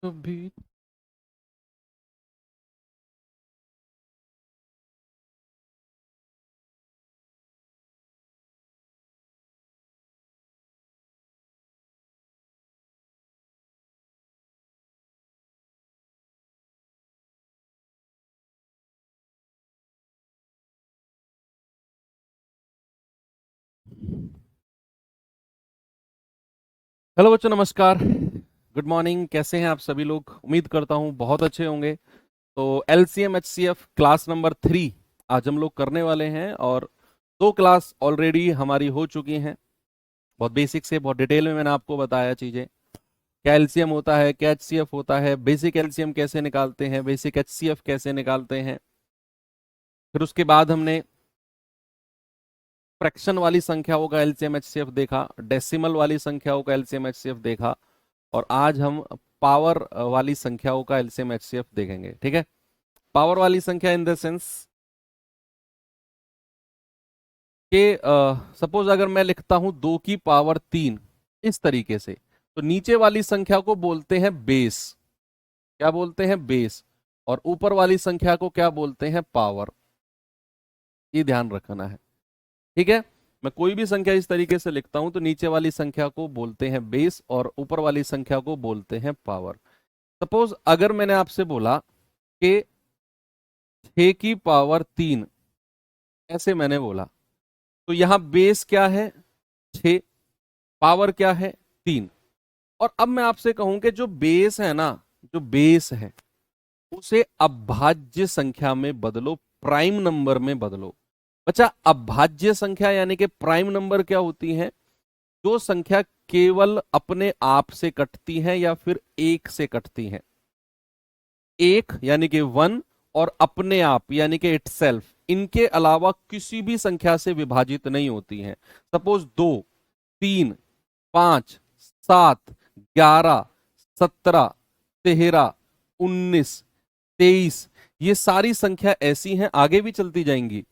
कभी। हेलो बच्चों, नमस्कार। Good morning. कैसे हैं आप सभी लोग? उम्मीद करता हूं बहुत अच्छे होंगे। तो एलसीएम एचसीएफ क्लास नंबर 3 आज हम लोग करने वाले हैं, और दो क्लास ऑलरेडी हमारी हो चुकी हैं। बहुत बेसिक से बहुत डिटेल में मैंने आपको बताया चीजें। क्या एलसीएम होता है, क्या एचसीएफ होता है, बेसिक एलसीएम कैसे निकालते हैं, बेसिक एचसीएफ कैसे निकालते हैं। फिर उसके बाद हमने फ्रैक्शन वाली संख्याओं का एलसीएम एचसीएफ देखा, डेसिमल वाली संख्याओं का एलसीएम एचसीएफ देखा, और आज हम पावर वाली संख्याओं का एलसीएम एचसीएफ देखेंगे। ठीक है। पावर वाली संख्या इन द सेंस कि सपोज अगर मैं लिखता हूं 2 की पावर 3 इस तरीके से, तो नीचे वाली संख्या को बोलते हैं बेस। क्या बोलते हैं? बेस। और ऊपर वाली संख्या को क्या बोलते हैं? पावर। ये ध्यान रखना है। ठीक है। मैं कोई भी संख्या इस तरीके से लिखता हूं तो नीचे वाली संख्या को बोलते हैं बेस और ऊपर वाली संख्या को बोलते हैं पावर। सपोज अगर मैंने आपसे बोला कि 6 की पावर 3, ऐसे मैंने बोला, तो यहां बेस क्या है? 6। पावर क्या है? 3। और अब मैं आपसे कहूं कि जो बेस है ना, जो बेस है उसे अभाज्य संख्या में बदलो, प्राइम नंबर में बदलो। अच्छा, अभाज्य संख्या यानी कि प्राइम नंबर क्या होती है? जो संख्या केवल अपने आप से कटती है या फिर एक से कटती है। एक यानी कि 1, और अपने आप यानी कि इटसेल्फ, इनके अलावा किसी भी संख्या से विभाजित नहीं होती है। सपोज 2, 3, 5, 7, 11, 17, 13, 19, 23, ये सारी संख्या ऐसी हैं, आगे भी चलती जाएंगी,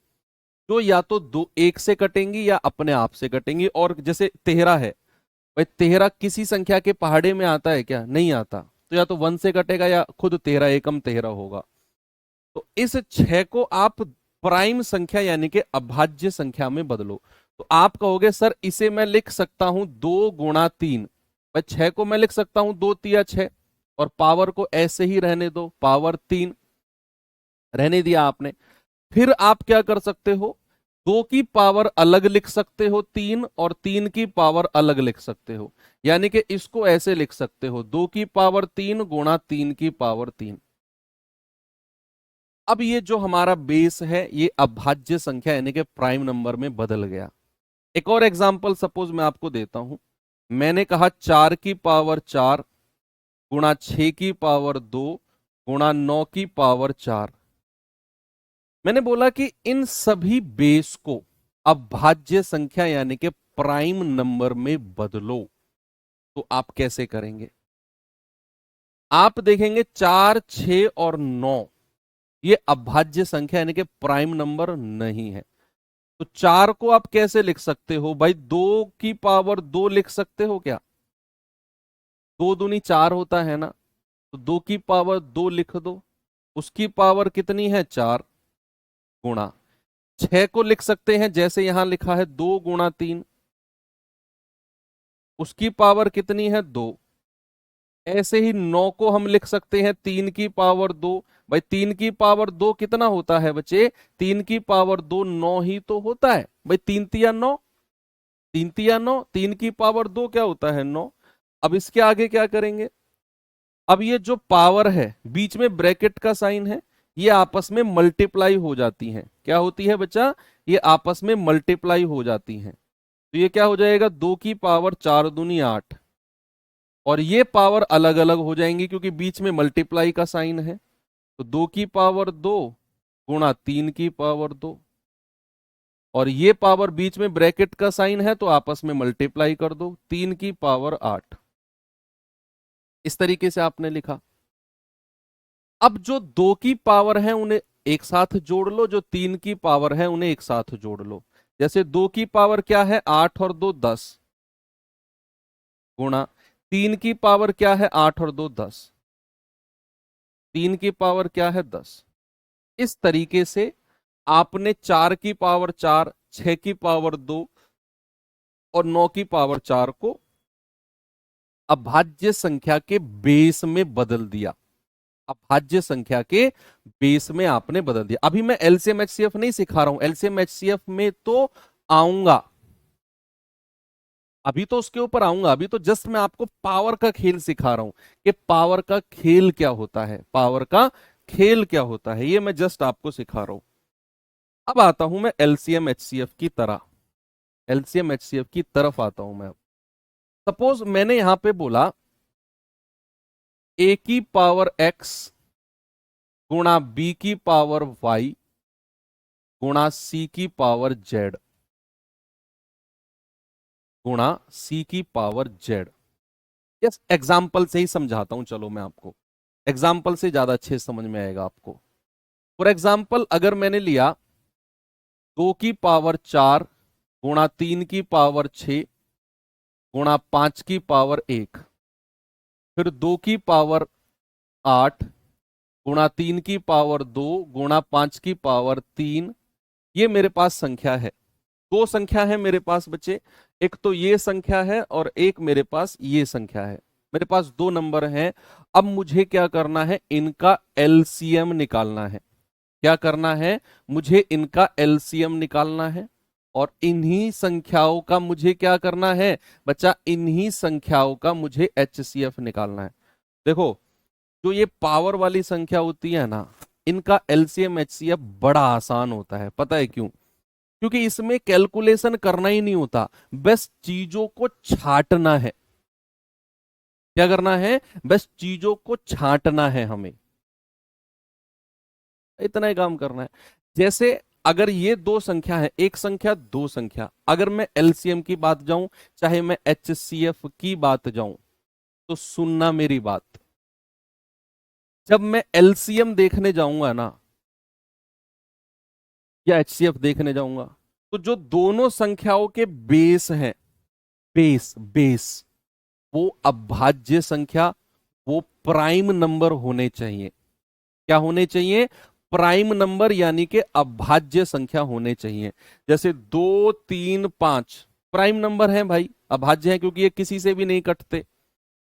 जो या तो दो एक से कटेंगी या अपने आप से कटेंगी। और जैसे 13 है, भाई 13 किसी संख्या के पहाड़े में आता है क्या? नहीं आता। तो या तो 1 से कटेगा या खुद 13 एकम 13 होगा। तो इस 6 को आप प्राइम संख्या यानी कि अभाज्य संख्या में बदलो। तो आप कहोगे सर इसे मैं लिख सकता हूं 2 गुणा 3। भाई 6 को मैं लिख सकता हूं 2 तिया 6, और पावर को ऐसे ही रहने दो, पावर 3 रहने दिया आपने। फिर आप क्या कर सकते हो? 2 की पावर अलग लिख सकते हो 3, और 3 की पावर अलग लिख सकते हो। यानी कि इसको ऐसे लिख सकते हो 2 की पावर 3 गुणा 3 की पावर 3। अब ये जो हमारा बेस है ये अभाज्य संख्या यानी कि प्राइम नंबर में बदल गया। एक और एग्जांपल सपोज मैं आपको देता हूं। मैंने कहा 4 की पावर 4 गुणा 6 की पावर 2 गुणा 9 की पावर 4। मैंने बोला कि इन सभी बेस को अभाज्य संख्या यानी कि प्राइम नंबर में बदलो। तो आप कैसे करेंगे? आप देखेंगे 4, 6 और 9 ये अभाज्य संख्या यानी कि प्राइम नंबर नहीं है। तो 4 को आप कैसे लिख सकते हो? भाई 2 की पावर 2 लिख सकते हो क्या? 2 दूनी 4 होता है ना। तो 2 की पावर 2 लिख दो। उसकी पावर कितनी है? 4। गुणा 6 को लिख सकते हैं जैसे यहां लिखा है 2 गुणा 3। उसकी पावर कितनी है? 2। ऐसे ही 9 को हम लिख सकते हैं 3 की पावर 2। भाई 3 की पावर 2 कितना होता है बच्चे? 3 की पावर 2 9 ही तो होता है। भाई 3 तिया 9, 3 तिया 9, 3 की पावर 2 क्या होता है? 9। अब इसके आगे क्या करेंगे? अब ये जो पावर है बीच में ब्रैकेट का साइन है, ये आपस में मल्टीप्लाई हो जाती हैं। क्या होती है बच्चा? ये आपस में मल्टीप्लाई हो जाती हैं। तो ये क्या हो जाएगा? 2 की पावर 4 दूनी 8। और ये पावर अलग अलग हो जाएंगी क्योंकि बीच में मल्टीप्लाई का साइन है। तो 2 की पावर 2 गुणा 3 की पावर 2, और ये पावर बीच में ब्रैकेट का साइन है तो आपस में मल्टीप्लाई कर दो, 3 की पावर 8। इस तरीके से आपने लिखा। अब जो 2 की पावर है उन्हें एक साथ जोड़ लो, जो 3 की पावर है उन्हें एक साथ जोड़ लो। जैसे 2 की पावर क्या है? 8 और 2 10। गुणा 3 की पावर क्या है? 8 और 2 10। 3 की पावर क्या है 10। इस तरीके से आपने 4 की पावर 4, 6 की पावर 2 और 9 की पावर 4 को अभाज्य संख्या के बेस में बदल दिया। अभाज्य संख्या के बेस में आपने बदल दिया। अभी मैं एलसीएम एचसीएफ नहीं सिखा रहा हूं, एलसीएम एचसीएफ में तो आऊंगा, अभी तो उसके ऊपर आऊंगा। अभी तो जस्ट मैं आपको पावर का खेल सिखा रहा हूं कि पावर का खेल क्या होता है, पावर का खेल क्या होता है, ये मैं जस्ट आपको सिखा रहा हूं। अब आता हूं मैं एलसीएम एचसीएफ की तरह, एलसीएम एचसीएफ की तरफ आता हूं मैं। सपोज मैंने यहां पे बोला ए की पावर एक्स गुणा बी की पावर वाई गुणा सी की पावर जेड गुणा सी की पावर जेड। यस, एग्जाम्पल से ही समझाता हूं, चलो मैं आपको एग्जाम्पल से ज्यादा अच्छे समझ में आएगा आपको। फॉर एग्जाम्पल अगर मैंने लिया 2 की पावर 4 गुणा 3 की पावर 6 गुणा 5 की पावर 1, फिर 2 की पावर 8 गुणा 3 की पावर 2 गुणा 5 की पावर 3, ये मेरे पास संख्या है। दो संख्या है मेरे पास बच्चे, एक तो ये संख्या है और एक मेरे पास ये संख्या है। मेरे पास दो नंबर हैं। अब मुझे क्या करना है, इनका एलसीएम निकालना है। क्या करना है, मुझे इनका एलसीएम निकालना है और इन्हीं संख्याओं का मुझे क्या करना है बच्चा, इन्हीं संख्याओं का मुझे एचसीएफ निकालना है। देखो जो ये पावर वाली संख्या होती है ना, इनका एलसीएम एचसीएफ बड़ा आसान होता है। पता है क्यों? क्योंकि इसमें कैलकुलेशन करना ही नहीं होता, बस चीजों को छांटना है। क्या करना है, बस चीजों को छांटना है, हमें इतना ही काम करना है। जैसे अगर ये दो संख्या है, एक संख्या दो संख्या, अगर मैं एलसीएम की बात जाऊं चाहे मैं एचसीएफ की बात जाऊं, तो सुनना मेरी बात, जब मैं एलसीएम देखने जाऊंगा ना या एचसीएफ देखने जाऊंगा, तो जो दोनों संख्याओं के बेस हैं, बेस बेस वो अभाज्य संख्या, वो प्राइम नंबर होने चाहिए। क्या होने चाहिए, प्राइम नंबर, यानी कि अभाज्य संख्या होने चाहिए। जैसे 2 3 5 प्राइम नंबर है भाई, अभाज्य है क्योंकि ये किसी से भी नहीं कटते।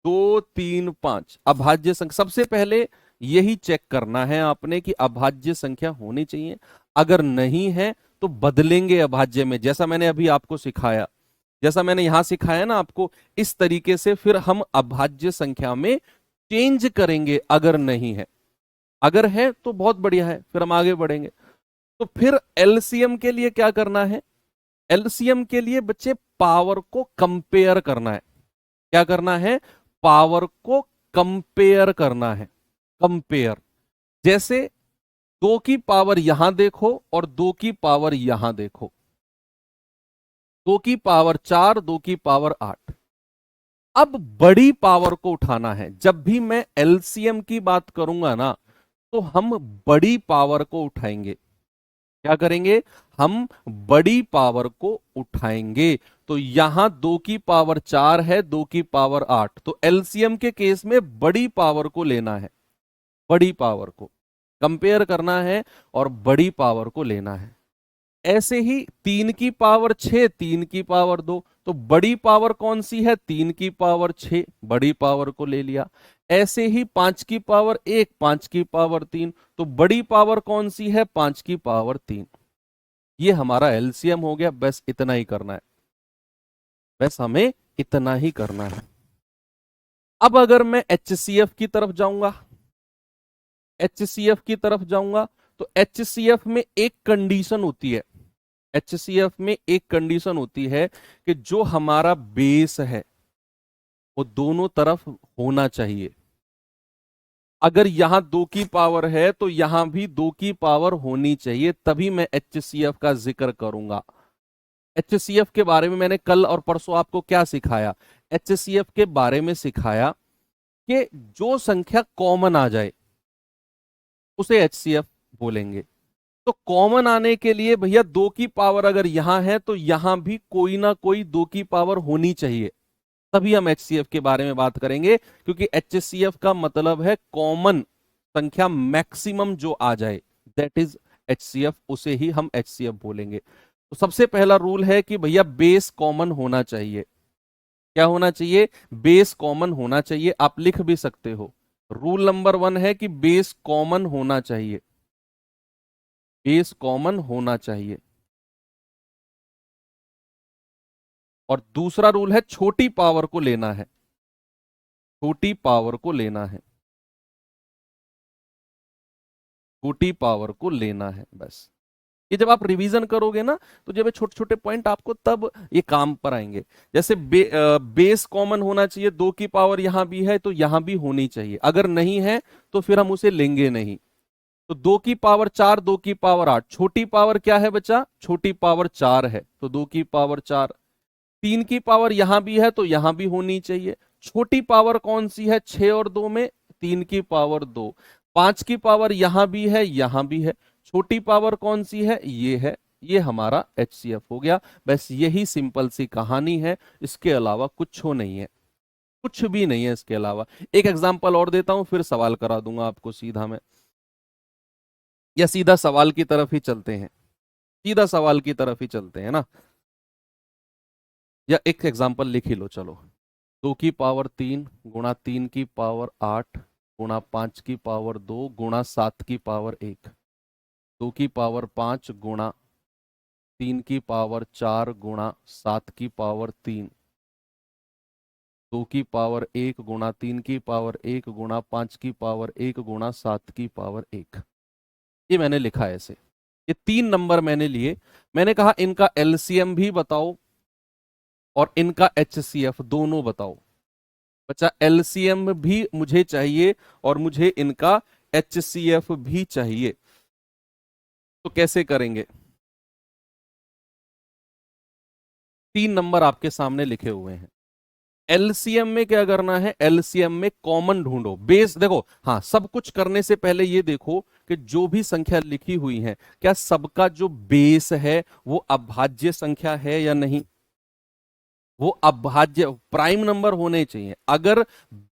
2 3 5 अभाज्य संख्या, सबसे पहले यही चेक करना है आपने कि अभाज्य संख्या होनी चाहिए। अगर नहीं है तो बदलेंगे अभाज्य में, जैसा मैंने अभी आपको सिखाया, जैसा मैंने यहां सिखाया ना आपको, इस तरीके से फिर हम अभाज्य संख्या में चेंज करेंगे। अगर नहीं है, अगर है तो बहुत बढ़िया है, फिर हम आगे बढ़ेंगे। तो फिर एलसीएम के लिए क्या करना है, एलसीएम के लिए बच्चे पावर को कंपेयर करना है। क्या करना है, पावर को कंपेयर करना है, कंपेयर। जैसे 2 की पावर यहां देखो और 2 की पावर यहां देखो, 2 की पावर 4, 2 की पावर 8। अब बड़ी पावर को उठाना है। जब भी मैं एलसीएम की बात करूंगा ना, तो हम बड़ी पावर को उठाएंगे। क्या करेंगे, हम बड़ी पावर को उठाएंगे। तो यहां 2 की पावर 4 है, 2 की पावर 8, तो एलसीएम के केस में बड़ी पावर को लेना है, बड़ी पावर को कंपेयर करना है और बड़ी पावर को लेना है। ऐसे ही 3 की पावर 6, 3 की पावर 2, तो बड़ी पावर कौन सी है, 3 की पावर 6, बड़ी पावर को ले लिया। ऐसे ही 5 की पावर 1, 5 की पावर 3, तो बड़ी पावर कौन सी है, 5 की पावर 3। ये हमारा एलसीएम हो गया। बस इतना ही करना है, बस हमें इतना ही करना है। अब अगर मैं एचसीएफ की तरफ जाऊंगा, एचसीएफ की तरफ जाऊंगा, तो एचसीएफ में एक कंडीशन होती है, एचसीएफ में एक कंडीशन होती है कि जो हमारा बेस है वो दोनों तरफ होना चाहिए। अगर यहां 2 की पावर है तो यहां भी 2 की पावर होनी चाहिए, तभी मैं एचसीएफ का जिक्र करूंगा। एचसीएफ के बारे में मैंने कल और परसों आपको क्या सिखाया, एचसीएफ के बारे में सिखाया कि जो संख्या कॉमन आ जाए उसे एचसीएफ बोलेंगे। तो कॉमन आने के लिए भैया 2 की पावर अगर यहां है तो यहां भी कोई ना कोई 2 की पावर होनी चाहिए, तभी हम एचसीएफ के बारे में बात करेंगे। क्योंकि एचसीएफ का मतलब है कॉमन संख्या मैक्सिमम जो आ जाए दैट इज HCF, उसे ही हम HCF बोलेंगे। तो सबसे पहला रूल है कि भैया बेस कॉमन होना चाहिए। क्या होना चाहिए? बेस कॉमन होना चाहिए। आप लिख भी सकते हो, रूल नंबर 1 है कि बेस कॉमन होना चाहिए, बेस कॉमन होना चाहिए। और दूसरा रूल है छोटी पावर को लेना है, छोटी पावर को लेना है, छोटी पावर को लेना है। बस ये जब आप रिवीजन करोगे ना, तो जब ये छोटे छोटे पॉइंट आपको तब ये काम पर आएंगे। जैसे बेस कॉमन होना चाहिए, 2 की पावर यहां भी है तो यहां भी होनी चाहिए, अगर नहीं है तो फिर हम उसे लेंगे नहीं। तो 2 की पावर 4, 2 की पावर 8, छोटी पावर क्या है बच्चा? छोटी पावर 4 है, तो 2 की पावर 4। 3 की पावर यहां भी है तो यहां भी होनी चाहिए। छोटी पावर कौन सी है 6 और 2 में? 3 की पावर 2। 5 की पावर यहां भी है, यहां भी है, छोटी पावर कौन सी है? ये है, ये हमारा HCF हो गया। बस यही सिंपल सी कहानी है, इसके अलावा कुछ हो नहीं है, कुछ भी नहीं है इसके अलावा। एक एग्जांपल और देता हूं, फिर सवाल करा दूंगा आपको सीधा मैं, या सीधा सवाल की तरफ ही चलते हैं, सीधा सवाल की तरफ ही चलते हैं ना। या एक एग्जांपल लिख ही लो चलो। 2 की पावर 3 गुणा 3 की पावर 8 गुणा 5 की पावर 2 गुणा 7 की पावर 1। 2 की पावर 5 गुणा 3 की पावर 4 गुणा 7 की पावर 3। 2 की पावर 1 गुणा 3 की पावर 1 गुणा 5 की पावर 1 गुणा 7 की पावर 1। ये मैंने लिखा है ऐसे। ये 3 नंबर मैंने लिए, मैंने कहा इनका LCM भी बताओ और इनका HCF दोनों बताओ। बच्चा LCM भी मुझे चाहिए और मुझे इनका HCF भी चाहिए। तो कैसे करेंगे? 3 नंबर आपके सामने लिखे हुए हैं। LCM में क्या करना है? LCM में कॉमन ढूंढो। बेस देखो, हाँ, सब कुछ करने से पहले ये देखो कि जो भी संख्या लिखी हुई है क्या सबका जो बेस है वो अभाज्य संख्या है या नहीं। वो अभाज्य प्राइम नंबर होने चाहिए। अगर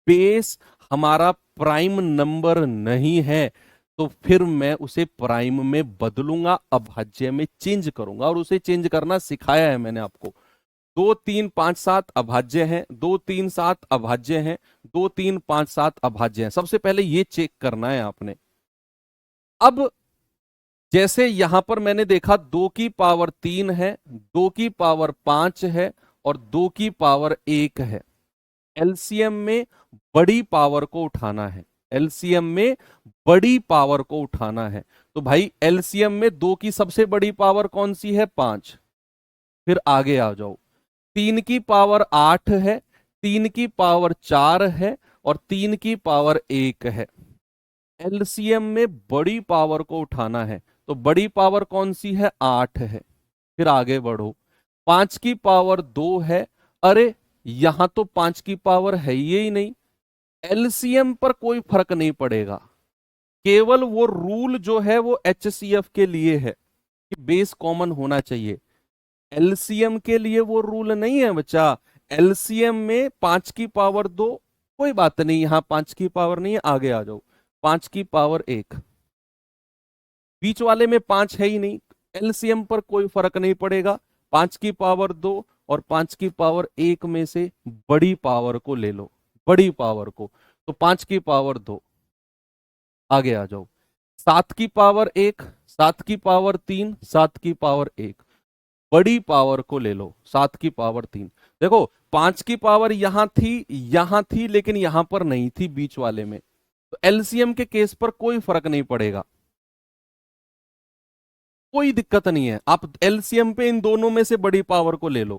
बेस हमारा प्राइम नंबर नहीं है तो फिर मैं उसे प्राइम में बदलूंगा, अभाज्य में चेंज करूंगा, और उसे चेंज करना सिखाया है मैंने आपको। 2 3 5 7 अभाज्य हैं, 2 3 7 अभाज्य हैं, 2 3 5 7 अभाज्य हैं। सबसे पहले ये चेक करना है आपने। अब जैसे यहां पर मैंने देखा 2 की पावर 3 है, 2 की पावर 5 है और 2 की पावर 1 है। LCM में बड़ी पावर को उठाना है, LCM में बड़ी पावर को उठाना है। तो भाई LCM में 2 की सबसे बड़ी पावर कौन सी है? 5। फिर आगे आ जाओ, 3 की पावर 8 है, 3 की पावर 4 है और 3 की पावर 1 है। LCM में बड़ी पावर को उठाना है, तो बड़ी पावर कौन सी है? 8 है। फिर आगे बढ़ो, 5 की पावर 2 है, अरे यहां तो 5 की पावर है ही नहीं। LCM पर कोई फर्क नहीं पड़ेगा, केवल वो रूल जो है वो HCF के लिए है कि बेस कॉमन होना चाहिए। LCM के लिए वो रूल नहीं है बच्चा। LCM में 5 की पावर 2, कोई बात नहीं, यहां 5 की पावर नहीं है, आगे आ जाओ, 5 की पावर 1, बीच वाले में 5 है ही नहीं, LCM पर कोई फर्क नहीं पड़ेगा। 5 की पावर 2 और 5 की पावर 1 में से बड़ी पावर को ले लो, बड़ी पावर को, तो 5 की पावर 2। आगे आ जाओ, 7 की पावर 1, 7 की पावर 3, 7 की पावर 1, बड़ी पावर को ले लो, 7 की पावर 3। देखो 5 की पावर यहां थी लेकिन यहां पर नहीं थी बीच वाले में, तो LCM के केस पर कोई फर्क नहीं पड़ेगा, कोई दिक्कत नहीं है। आप LCM पे इन दोनों में से बड़ी पावर को ले लो,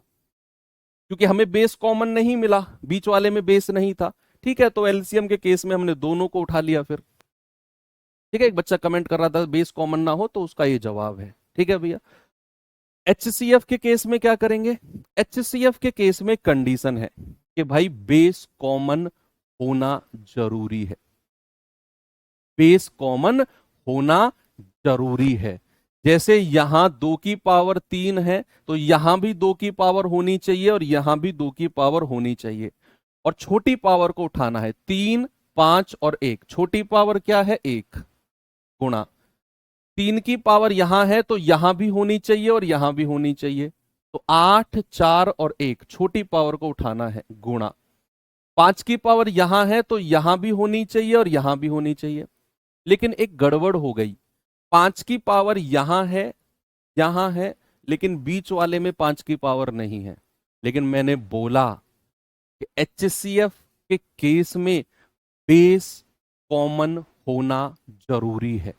क्योंकि हमें बेस कॉमन नहीं मिला, बीच वाले में बेस नहीं था। ठीक है, तो LCM के केस में हमने दोनों को उठा लिया फिर। ठीक है, एक बच्चा कमेंट कर रहा था बेस कॉमन ना हो, तो उसका ये जवाब है। ठीक है भैया, HCF के केस में क्या करेंगे? HCF के केस में कंडीशन है कि भाई बेस कॉमन होना जरूरी है, बेस कॉमन होना जरूरी है। जैसे यहां 2 की पावर 3 है तो यहां भी 2 की पावर होनी चाहिए और यहां भी 2 की पावर होनी चाहिए। और छोटी पावर को उठाना है, 3 5 और 1, छोटी पावर क्या है 1, गुणा 3 की पावर यहां है तो यहां भी होनी चाहिए और यहां भी होनी चाहिए, तो 8, 4 और 1, छोटी पावर को उठाना है, गुणा 5 की पावर यहां है तो यहां भी होनी चाहिए और यहां भी होनी चाहिए, लेकिन एक गड़बड़ हो गई, 5 की पावर यहां है, लेकिन बीच वाले में 5 की पावर नहीं है। लेकिन मैंने बोला कि HCF के केस में बेस कॉमन होना जरूरी है।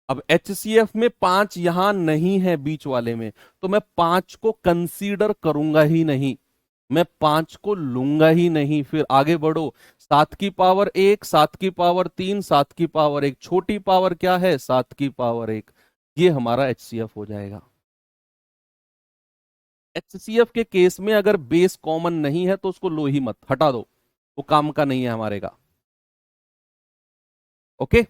अब HCF में 5 यहां नहीं है बीच वाले में, तो मैं 5 को कंसीडर करूंगा ही नहीं, मैं 5 को लूंगा ही नहीं। फिर आगे बढ़ो, 7 की पावर 1, 7 की पावर 3, 7 की पावर 1, छोटी पावर क्या है 7 की पावर 1, ये हमारा HCF हो जाएगा। HCF के केस में अगर बेस कॉमन नहीं है तो उसको लो ही मत, हटा दो, वो काम का नहीं है हमारे का। ओके,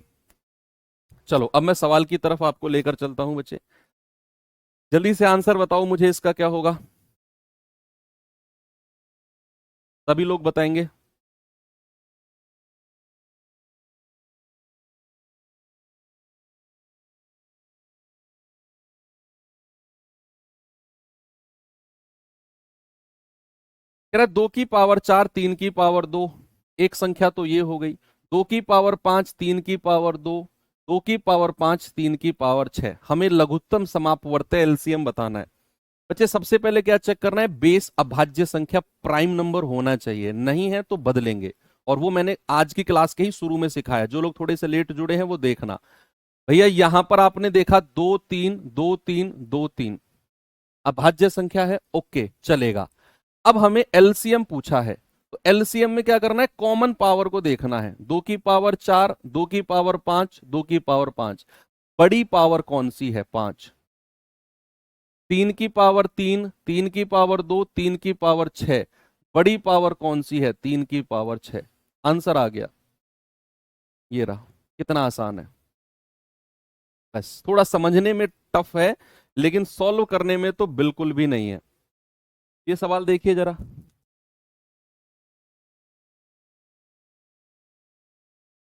चलो अब मैं सवाल की तरफ आपको लेकर चलता हूं बच्चे, जल्दी से आंसर बताओ मुझे, इसका क्या होगा, सभी लोग बताएंगे। कह रहा 2 की पावर 4, 3 की पावर 2, एक संख्या तो ये हो गई, 2 की पावर 5, 3 की पावर 2, 2 की पावर 5, 3 की पावर 6, हमें लघुत्तम समापवर्त्य एलसीएम बताना है। बच्चे सबसे पहले क्या चेक करना है, बेस अभाज्य संख्या प्राइम नंबर होना चाहिए, नहीं है तो बदलेंगे, और वो मैंने आज की क्लास के ही शुरू में सिखाया, जो लोग थोड़े से लेट जुड़े हैं वो देखना। भैया यहां पर आपने देखा 2 3 2 3 2 3 अभाज्य संख्या है, ओके चलेगा। अब हमें एलसीएम पूछा है, तो एलसीएम में क्या करना है, कॉमन पावर को देखना है, 2 की पावर 4, 2 की पावर 5, 2 की पावर 5, बड़ी पावर कौन सी है 5, 3 की पावर 3, 3 की पावर 2, 3 की पावर 6, बड़ी पावर कौन सी है 3 की पावर 6, आंसर आ गया, ये रहा, कितना आसान है। बस थोड़ा समझने में टफ है, लेकिन सॉल्व करने में तो बिल्कुल भी नहीं है। ये सवाल देखिए जरा,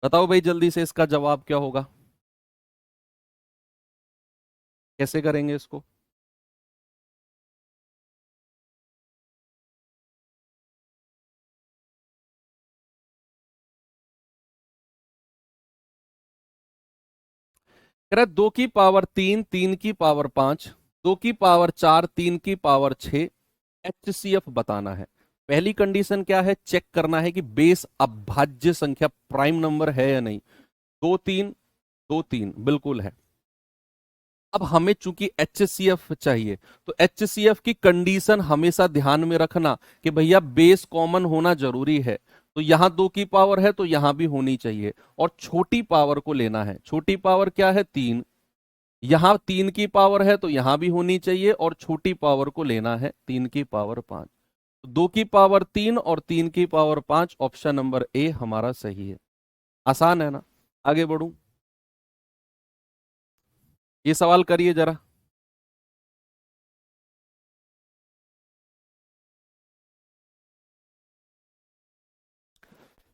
बताओ भाई जल्दी से इसका जवाब क्या होगा, कैसे करेंगे इसको। कह रहा है 2 की पावर 3, 3 की पावर 5, 2 की पावर 4, 3 की पावर 6, HCF बताना है। पहली कंडीशन क्या है, चेक करना है कि बेस अभाज्य संख्या प्राइम नंबर है या नहीं, 2 3 2 3 बिल्कुल है। अब हमें चूंकि HCF चाहिए, तो HCF की कंडीशन हमेशा ध्यान में रखना कि भैया बेस कॉमन होना जरूरी है, तो यहां 2 की पावर है तो यहां भी होनी चाहिए, और छोटी पावर को लेना है, छोटी पावर क्या है 3, यहां 3 की पावर है तो यहां भी होनी चाहिए, और छोटी पावर को लेना है 3 की पावर 5, 2 की पावर 3 और 3 की पावर 5, ऑप्शन नंबर ए हमारा सही है। आसान है ना, आगे बढ़ूं, ये सवाल करिए जरा।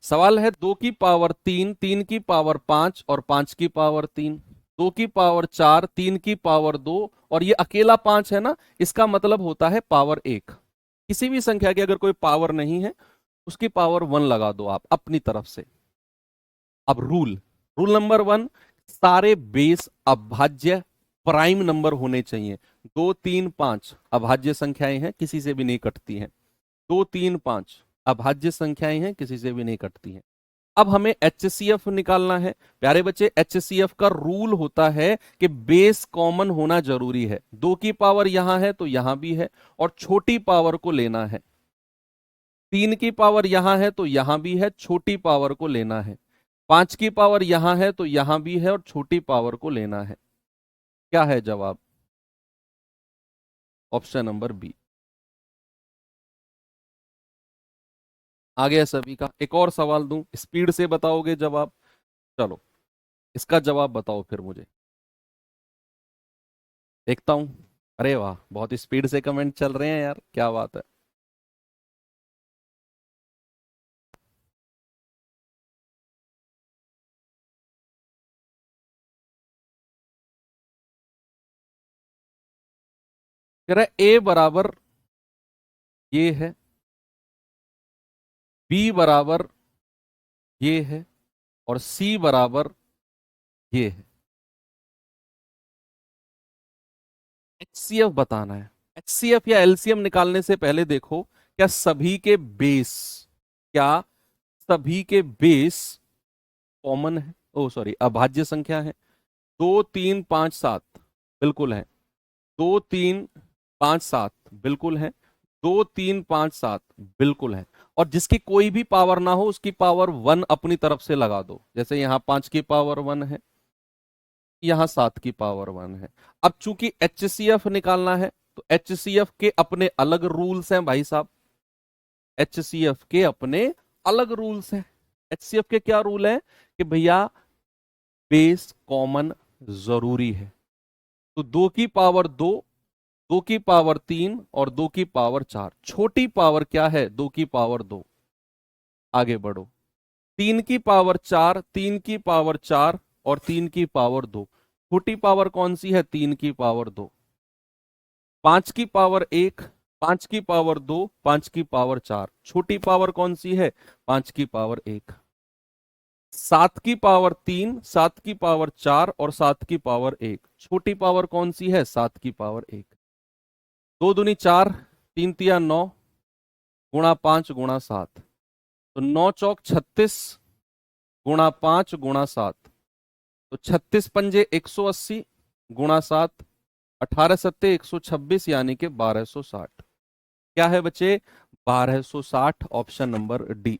सवाल है 2 की पावर 3, 3 की पावर 5 और 5 की पावर 3, 2 की पावर 4, 3 की पावर 2, और ये अकेला 5 है ना, इसका मतलब होता है पावर 1। किसी भी संख्या की अगर कोई पावर नहीं है, उसकी पावर 1 लगा दो आप अपनी तरफ से। अब रूल, रूल नंबर 1, सारे बेस अभाज्य प्राइम नंबर होने चाहिए। 2 3 5 अभाज्य संख्याएं हैं, किसी से भी नहीं कटती हैं, 2 3 5 अभाज्य संख्याएं हैं, किसी से भी नहीं कटती हैं। अब हमें HCF निकालना है। प्यारे बच्चे, HCF का रूल होता है कि बेस कॉमन होना जरूरी है, 2 की पावर यहां है तो यहां भी है, और छोटी पावर को लेना है, 3 की पावर यहां है तो यहां भी है, छोटी पावर को लेना है, 5 की पावर यहां है तो यहां भी है और छोटी पावर को लेना है। क्या है जवाब, ऑप्शन नंबर बी। आ गया सभी का, एक और सवाल दूं, स्पीड से बताओगे जवाब, चलो इसका जवाब बताओ फिर मुझे, देखता हूं। अरे वाह, बहुत स्पीड से कमेंट चल रहे हैं यार, क्या बात है। कह रहा है ए बराबर ये है, बी बराबर ये है, और सी बराबर ये है। एचसीएफ बताना है। एचसीएफ या एलसीएम निकालने से पहले देखो, क्या सभी के बेस, क्या सभी के बेस कॉमन है, ओ सॉरी अभाज्य संख्या है? 2 3 5 7 बिल्कुल है, 2 3 5 7 बिल्कुल है, 2 3 5 7 बिल्कुल है। और जिसकी कोई भी पावर ना हो उसकी पावर 1 अपनी तरफ से लगा दो, जैसे यहां 5 की पावर 1 है, यहां 7 की पावर 1 है। अब चूंकि एचसीएफ निकालना है तो एचसीएफ के अपने अलग रूल्स हैं भाई साहब, एचसीएफ के अपने अलग रूल्स हैं। एचसीएफ के क्या रूल है कि भैया बेस कॉमन जरूरी है। तो 2 की पावर 2, 2 की पावर 3 और 2 की पावर 4, छोटी पावर क्या है 2 की पावर 2। आगे बढ़ो, 3 की पावर 4, 3 की पावर 4 और 3 की पावर 2, छोटी पावर कौन सी है 3 की पावर 2। 5 की पावर 1, 5 की पावर 2, 5 की पावर 4, छोटी पावर कौन सी है 5 की पावर 1। 7 की पावर 3, 7 की पावर 4 और 7 की पावर 1, छोटी पावर कौन सी है 7 की पावर 1। 2 दूनी 4, 3 तिया 9, गुणा 5 गुणा 7, तो 9 चौक 36, गुणा 5 गुणा 7, तो 36 पंजे 180, गुणा 7, 18 सत्ते 126, यानी कि 1260। क्या है बच्चे 1260, ऑप्शन नंबर डी।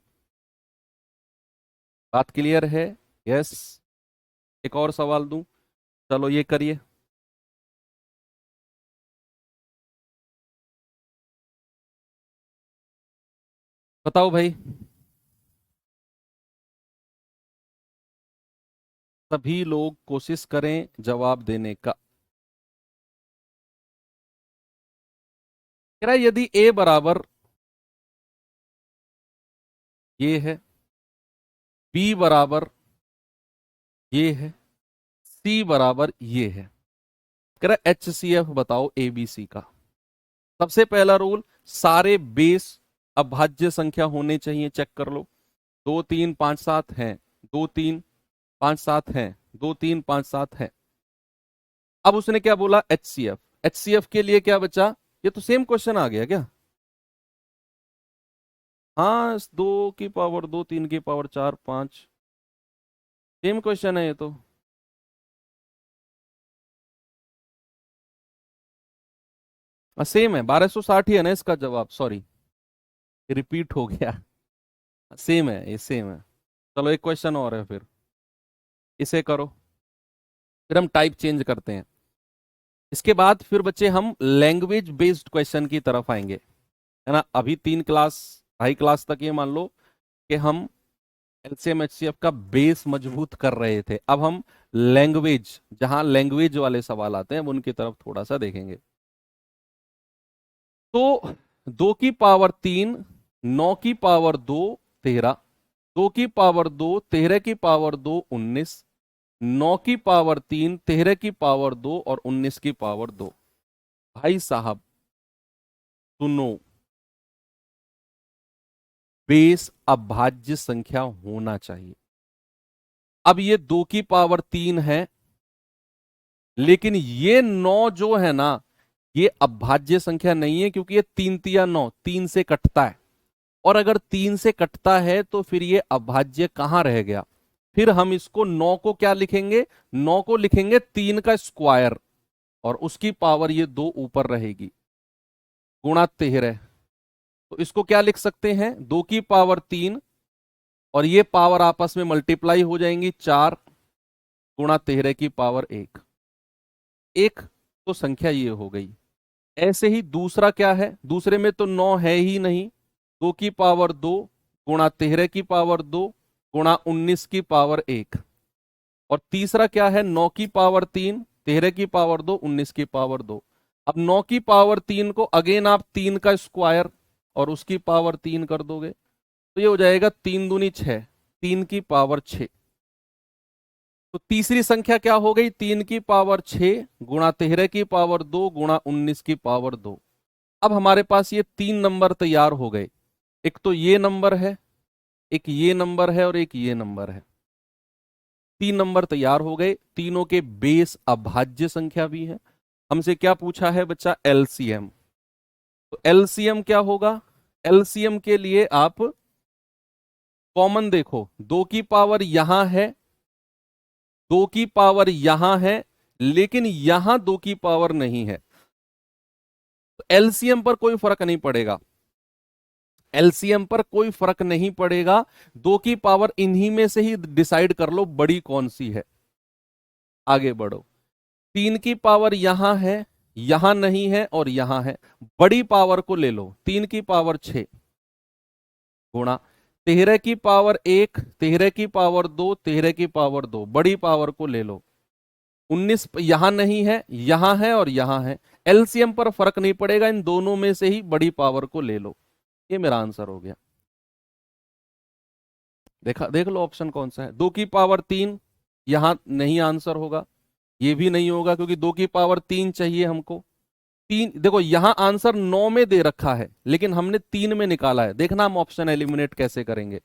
बात क्लियर है? यस। एक और सवाल दूं, चलो ये करिए। बताओ भाई, सभी लोग कोशिश करें जवाब देने का। कह रहा है यदि ए बराबर ये है, बी बराबर ये है, सी बराबर ये है, कह रहा एच सी एफ बताओ एबीसी का। सबसे पहला रूल, सारे बेस अभाज्य संख्या होने चाहिए, चेक कर लो। 2 3 5 7 हैं, 2 3 5 7 हैं, 2 3 5 7 है। अब उसने क्या बोला एचसीएफ, एचसीएफ के लिए क्या बचा, ये तो सेम क्वेश्चन आ गया क्या? हाँ 2 की पावर 2, 3 की पावर 4 5, सेम क्वेश्चन है ये तो। सेम है, 1260 ही है ना इसका जवाब, सॉरी रिपीट हो गया। सेम है, ये सेम है। चलो एक क्वेश्चन और है फिर, इसे करो, फिर हम टाइप चेंज करते हैं। इसके बाद फिर बच्चे हम लैंग्वेज बेस्ड क्वेश्चन की तरफ आएंगे, है ना। अभी 3 क्लास, ढाई क्लास तक ये मान लो कि हम एलसीएम एचसीएफ का बेस मजबूत कर रहे थे। अब हम लैंग्वेज, जहां लैंग्वेज वाले सवाल आते हैं उनकी तरफ थोड़ा सा देखेंगे। तो 2 की पावर 3, 9 की पावर 2 13, 2 की पावर 2, 13 की पावर 2 19, 9 की पावर 3, 13 की पावर 2 और 19 की पावर 2। भाई साहब सुनो, बेस अभाज्य संख्या होना चाहिए। अब ये 2 की पावर 3 है, लेकिन ये 9 जो है ना, ये अभाज्य संख्या नहीं है, क्योंकि ये 3 तिया 9, 3 से कटता है। और अगर 3 से कटता है तो फिर ये अभाज्य कहां रह गया? फिर हम इसको 9 को क्या लिखेंगे, 9 को लिखेंगे 3 का स्क्वायर, और उसकी पावर ये 2 ऊपर रहेगी, गुणा 13। तो इसको क्या लिख सकते हैं, 2 की पावर 3 और ये पावर आपस में मल्टीप्लाई हो जाएंगी, 4 गुणा 13 की पावर 1। एक तो संख्या ये हो गई। ऐसे ही दूसरा क्या है, दूसरे में तो 9 है ही नहीं, 2 की पावर 2 गुणा 13 की पावर 2 गुणा 19 की पावर 1। और तीसरा क्या है, 9 की पावर 3, 13 की पावर 2, 19 की पावर 2। अब 9 की पावर 3 को अगेन आप 3 का स्क्वायर और उसकी पावर 3 कर दोगे, तो ये हो जाएगा 3 दूनी 6, 3 की पावर 6। तो तीसरी संख्या क्या हो गई, 3 की पावर 6 गुणा 13 की पावर 2 गुणा 19 की पावर 2। अब हमारे पास ये 3 नंबर तैयार हो गए। एक तो ये नंबर है, एक ये नंबर है और एक ये नंबर है। 3 नंबर तैयार हो गए, तीनों के बेस अभाज्य संख्या भी है। हमसे क्या पूछा है बच्चा, एलसीएम। तो एलसीएम क्या होगा, एलसीएम के लिए आप कॉमन देखो, 2 की पावर यहां है, 2 की पावर यहां है, लेकिन यहां 2 की पावर नहीं है, तो एलसीएम पर कोई फर्क नहीं पड़ेगा। एलसीएम पर कोई फर्क नहीं पड़ेगा, 2 की पावर इन्हीं में से ही डिसाइड कर लो बड़ी कौन सी है। आगे बढ़ो, 3 की पावर यहां है, यहां नहीं है और यहां है, बड़ी पावर को ले लो, 3 की पावर 6 गुणा 13 की पावर 1, 13 की पावर 2, 13 की पावर 2, बड़ी पावर को ले लो। 19 यहां नहीं है, यहां है और यहां है, एलसीएम पर फर्क नहीं पड़ेगा, इन दोनों में से ही बड़ी पावर को ले लो। ये मेरा आंसर हो गया। देखा, देख लो ऑप्शन कौन सा है। 2 की पावर 3 यहां नहीं आंसर होगा, ये भी नहीं होगा क्योंकि 2 की पावर 3 चाहिए हमको। 3 देखो यहां आंसर 9 में दे रखा है लेकिन हमने 3 में निकाला है, देखना हम ऑप्शन एलिमिनेट कैसे करेंगे।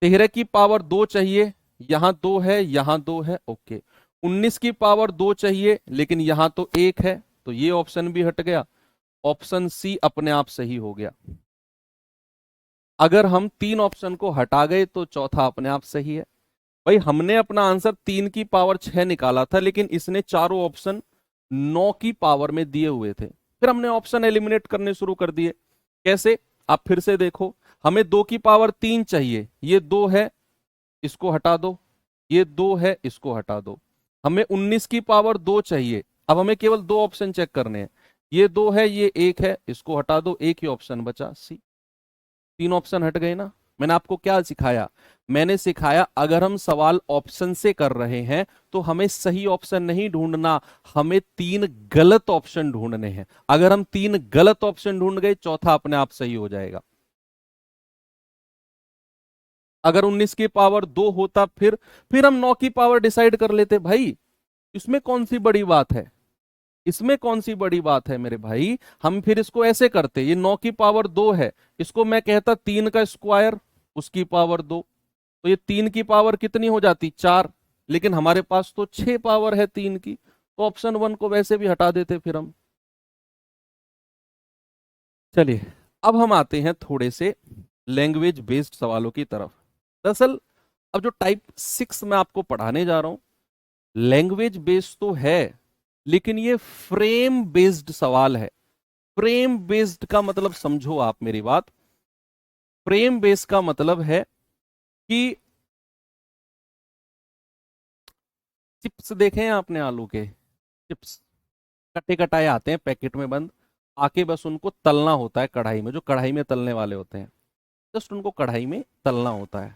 13 की पावर 2 चाहिए, यहां 2 है, यहां 2 है, ओके। 19 की पावर 2 चाहिए लेकिन यहां तो 1 है, तो ये ऑप्शन भी हट गया। ऑप्शन सी अपने आप सही हो गया। अगर हम 3 ऑप्शन को हटा गए तो चौथा अपने आप सही है। भाई हमने अपना आंसर 3 की पावर 6 निकाला था लेकिन इसने चारों ऑप्शन 9 की पावर में दिए हुए थे, फिर हमने ऑप्शन एलिमिनेट करने शुरू कर दिए। कैसे, आप फिर से देखो, हमें 2 की पावर 3 चाहिए, ये 2 है, इसको हटा दो, ये 2 है, इसको हटा दो। हमें 19 की पावर 2 चाहिए, अब हमें केवल 2 ऑप्शन चेक करने हैं, ये 2 है, ये 1 है, इसको हटा दो, एक ही ऑप्शन बचा सी। 3 ऑप्शन हट गए ना। मैंने आपको क्या सिखाया, मैंने सिखाया अगर हम सवाल ऑप्शन से कर रहे हैं तो हमें सही ऑप्शन नहीं ढूंढना, हमें 3 गलत ऑप्शन ढूंढने हैं। अगर हम 3 गलत ऑप्शन ढूंढ गए चौथा अपने आप सही हो जाएगा। अगर 19 की पावर 2 होता फिर हम 9 की पावर डिसाइड कर लेते भाई, इसमें कौन सी बड़ी बात है, इसमें कौन सी बड़ी बात है मेरे भाई। हम फिर इसको ऐसे करते, ये 9 की पावर 2 है, इसको मैं कहता 3 का स्क्वायर, उसकी पावर 2, तो ये 3 की पावर कितनी हो जाती, 4। लेकिन हमारे पास तो 6 पावर है 3 की, तो ऑप्शन 1 को वैसे भी हटा देते फिर हम। चलिए अब हम आते हैं थोड़े से लैंग्वेज बेस्ड सवालों की तरफ। दरअसल अब जो टाइप 6 मैं आपको पढ़ाने जा रहा हूं, लैंग्वेज बेस्ड तो है लेकिन ये फ्रेम बेस्ड सवाल है। फ्रेम बेस्ड का मतलब समझो आप मेरी बात, फ्रेम बेस्ड का मतलब है कि चिप्स देखे हैं आपने, आलू के चिप्स कटे कटाए आते हैं पैकेट में बंद, आके बस उनको तलना होता है कढ़ाई में, जो कढ़ाई में तलने वाले होते हैं, जस्ट उनको कढ़ाई में तलना होता है।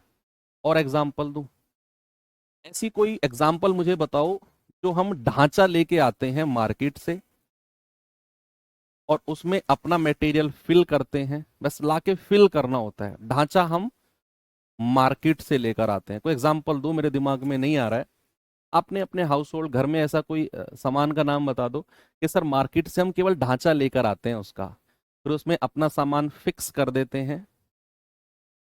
और एग्जाम्पल दूं, ऐसी कोई एग्जाम्पल मुझे बताओ जो हम ढांचा लेके आते हैं मार्केट से और उसमें अपना मटेरियल फिल करते हैं, बस लाके फिल करना होता है, ढांचा हम मार्केट से लेकर आते हैं। कोई एग्जाम्पल दो, मेरे दिमाग में नहीं आ रहा है। आपने अपने हाउस होल्ड घर में ऐसा कोई सामान का नाम बता दो कि सर मार्केट से हम केवल ढांचा लेकर आते हैं उसका, फिर उसमें अपना सामान फिक्स कर देते हैं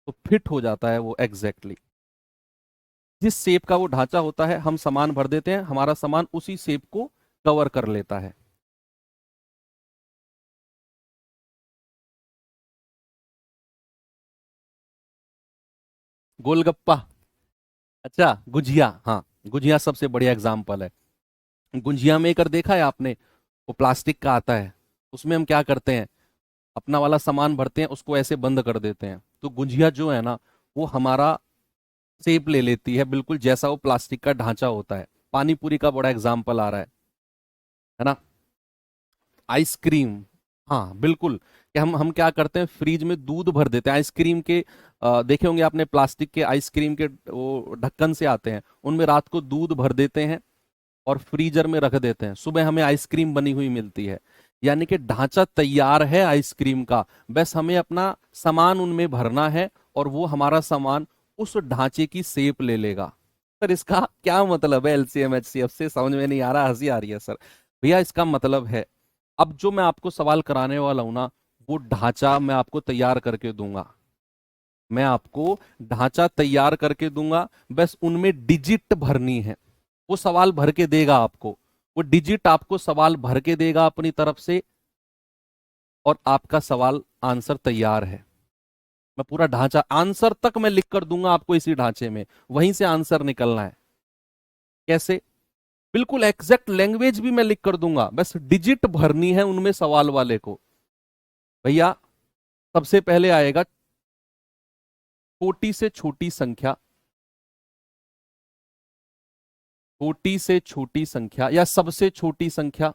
तो फिट हो जाता है वो एग्जैक्टली जिस शेप का वो ढांचा होता है, हम सामान भर देते हैं, हमारा सामान उसी शेप को कवर कर लेता है। गोलगप्पा, अच्छा गुजिया, हाँ गुजिया सबसे बढ़िया एग्जाम्पल है। गुजिया मेकर देखा है आपने, वो प्लास्टिक का आता है, उसमें हम क्या करते हैं, अपना वाला सामान भरते हैं, उसको ऐसे बंद कर देते हैं, तो गुजिया जो है ना वो हमारा शेप ले लेती है बिल्कुल जैसा वो प्लास्टिक का ढांचा होता है। पानी पूरी का बड़ा एग्जाम्पल आ रहा है ना। आइसक्रीम, हाँ बिल्कुल, कि हम क्या करते हैं, फ्रिज में दूध भर देते हैं आइसक्रीम के। देखे होंगे आपने प्लास्टिक के आइसक्रीम के वो ढक्कन से आते हैं, उनमें रात को दूध भर देते हैं और फ्रीजर में रख देते हैं, सुबह हमें आइसक्रीम बनी हुई मिलती है। यानी कि ढांचा तैयार है आइसक्रीम का, बस हमें अपना सामान उनमें भरना है और वो हमारा सामान उस ढांचे की शेप ले लेगा। सर इसका क्या मतलब है एलसीएम एचसीएफ से? समझ में नहीं आ रहा, हंसी आ रही है सर। भैया इसका मतलब है, अब जो मैं आपको सवाल कराने वाला हूं ना, वो ढांचा मैं आपको तैयार करके दूंगा। मैं आपको ढांचा तैयार करके दूंगा, बस उनमें डिजिट भरनी है। वो सवाल भर के देगा आपको, वो डिजिट आपको सवाल भर के देगा अपनी तरफ से, और आपका सवाल आंसर तैयार है। मैं पूरा ढांचा आंसर तक मैं लिख कर दूंगा आपको इसी ढांचे में, वहीं से आंसर निकलना है। कैसे? बिल्कुल एग्जैक्ट लैंग्वेज भी मैं लिख कर दूंगा, बस डिजिट भरनी है उनमें सवाल वाले को। भैया सबसे पहले आएगा छोटी से छोटी संख्या, छोटी से छोटी संख्या या सबसे छोटी संख्या,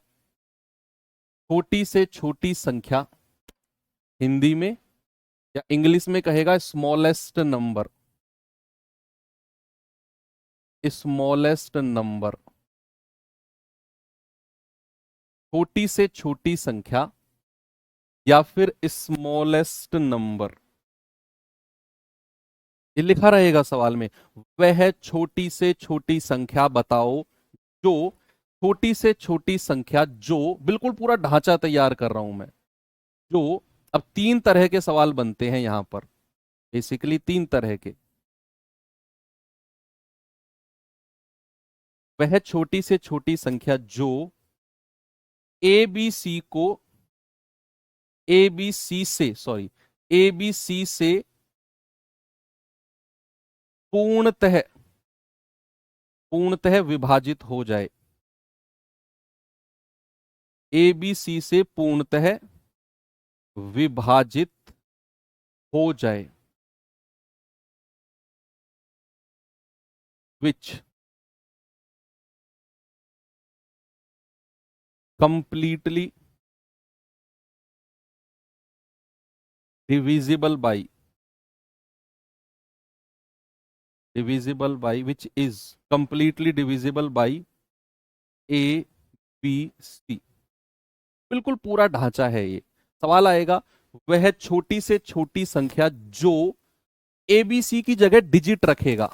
छोटी से छोटी संख्या हिंदी में या इंग्लिश में कहेगा स्मॉलेस्ट नंबर, स्मॉलेस्ट नंबर। छोटी से छोटी संख्या या फिर स्मॉलेस्ट नंबर, ये लिखा रहेगा सवाल में। वह छोटी से छोटी संख्या बताओ जो, छोटी से छोटी संख्या जो, बिल्कुल पूरा ढांचा तैयार कर रहा हूं मैं, जो, अब तीन तरह के सवाल बनते हैं यहां पर, बेसिकली तीन तरह के। वह छोटी से छोटी संख्या जो ए बी सी को, ए बी सी से, सॉरी, ए बी सी से पूर्णतः, पूर्णतः विभाजित हो जाए, ए बी सी से पूर्णतः विभाजित हो जाए, which completely divisible by, divisible by, which is completely divisible by A B C. बिल्कुल पूरा ढांचा है ये। सवाल आएगा वह छोटी से छोटी संख्या जो ए बी सी की जगह डिजिट रखेगा,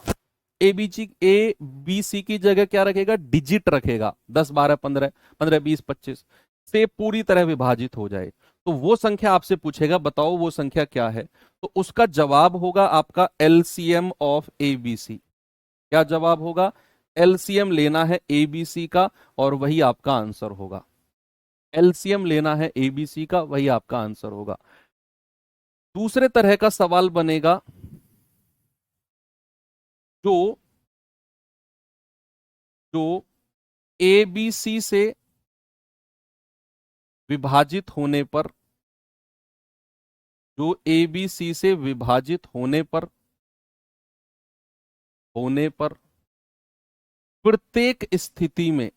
ए बी सी की जगह क्या रखेगा? डिजिट रखेगा, 10 12 15 15 20 25 से पूरी तरह विभाजित हो जाए, तो वो संख्या आपसे पूछेगा बताओ वो संख्या क्या है। तो उसका जवाब होगा आपका LCM of A B C. क्या जवाब होगा? एलसीएम लेना है ए बी सी का और वही आपका आंसर होगा। एलसीएम लेना है एबीसी का, वही आपका आंसर होगा। दूसरे तरह का सवाल बनेगा जो, जो एबीसी से विभाजित होने पर, जो एबीसी से विभाजित होने पर, होने पर प्रत्येक स्थिति में,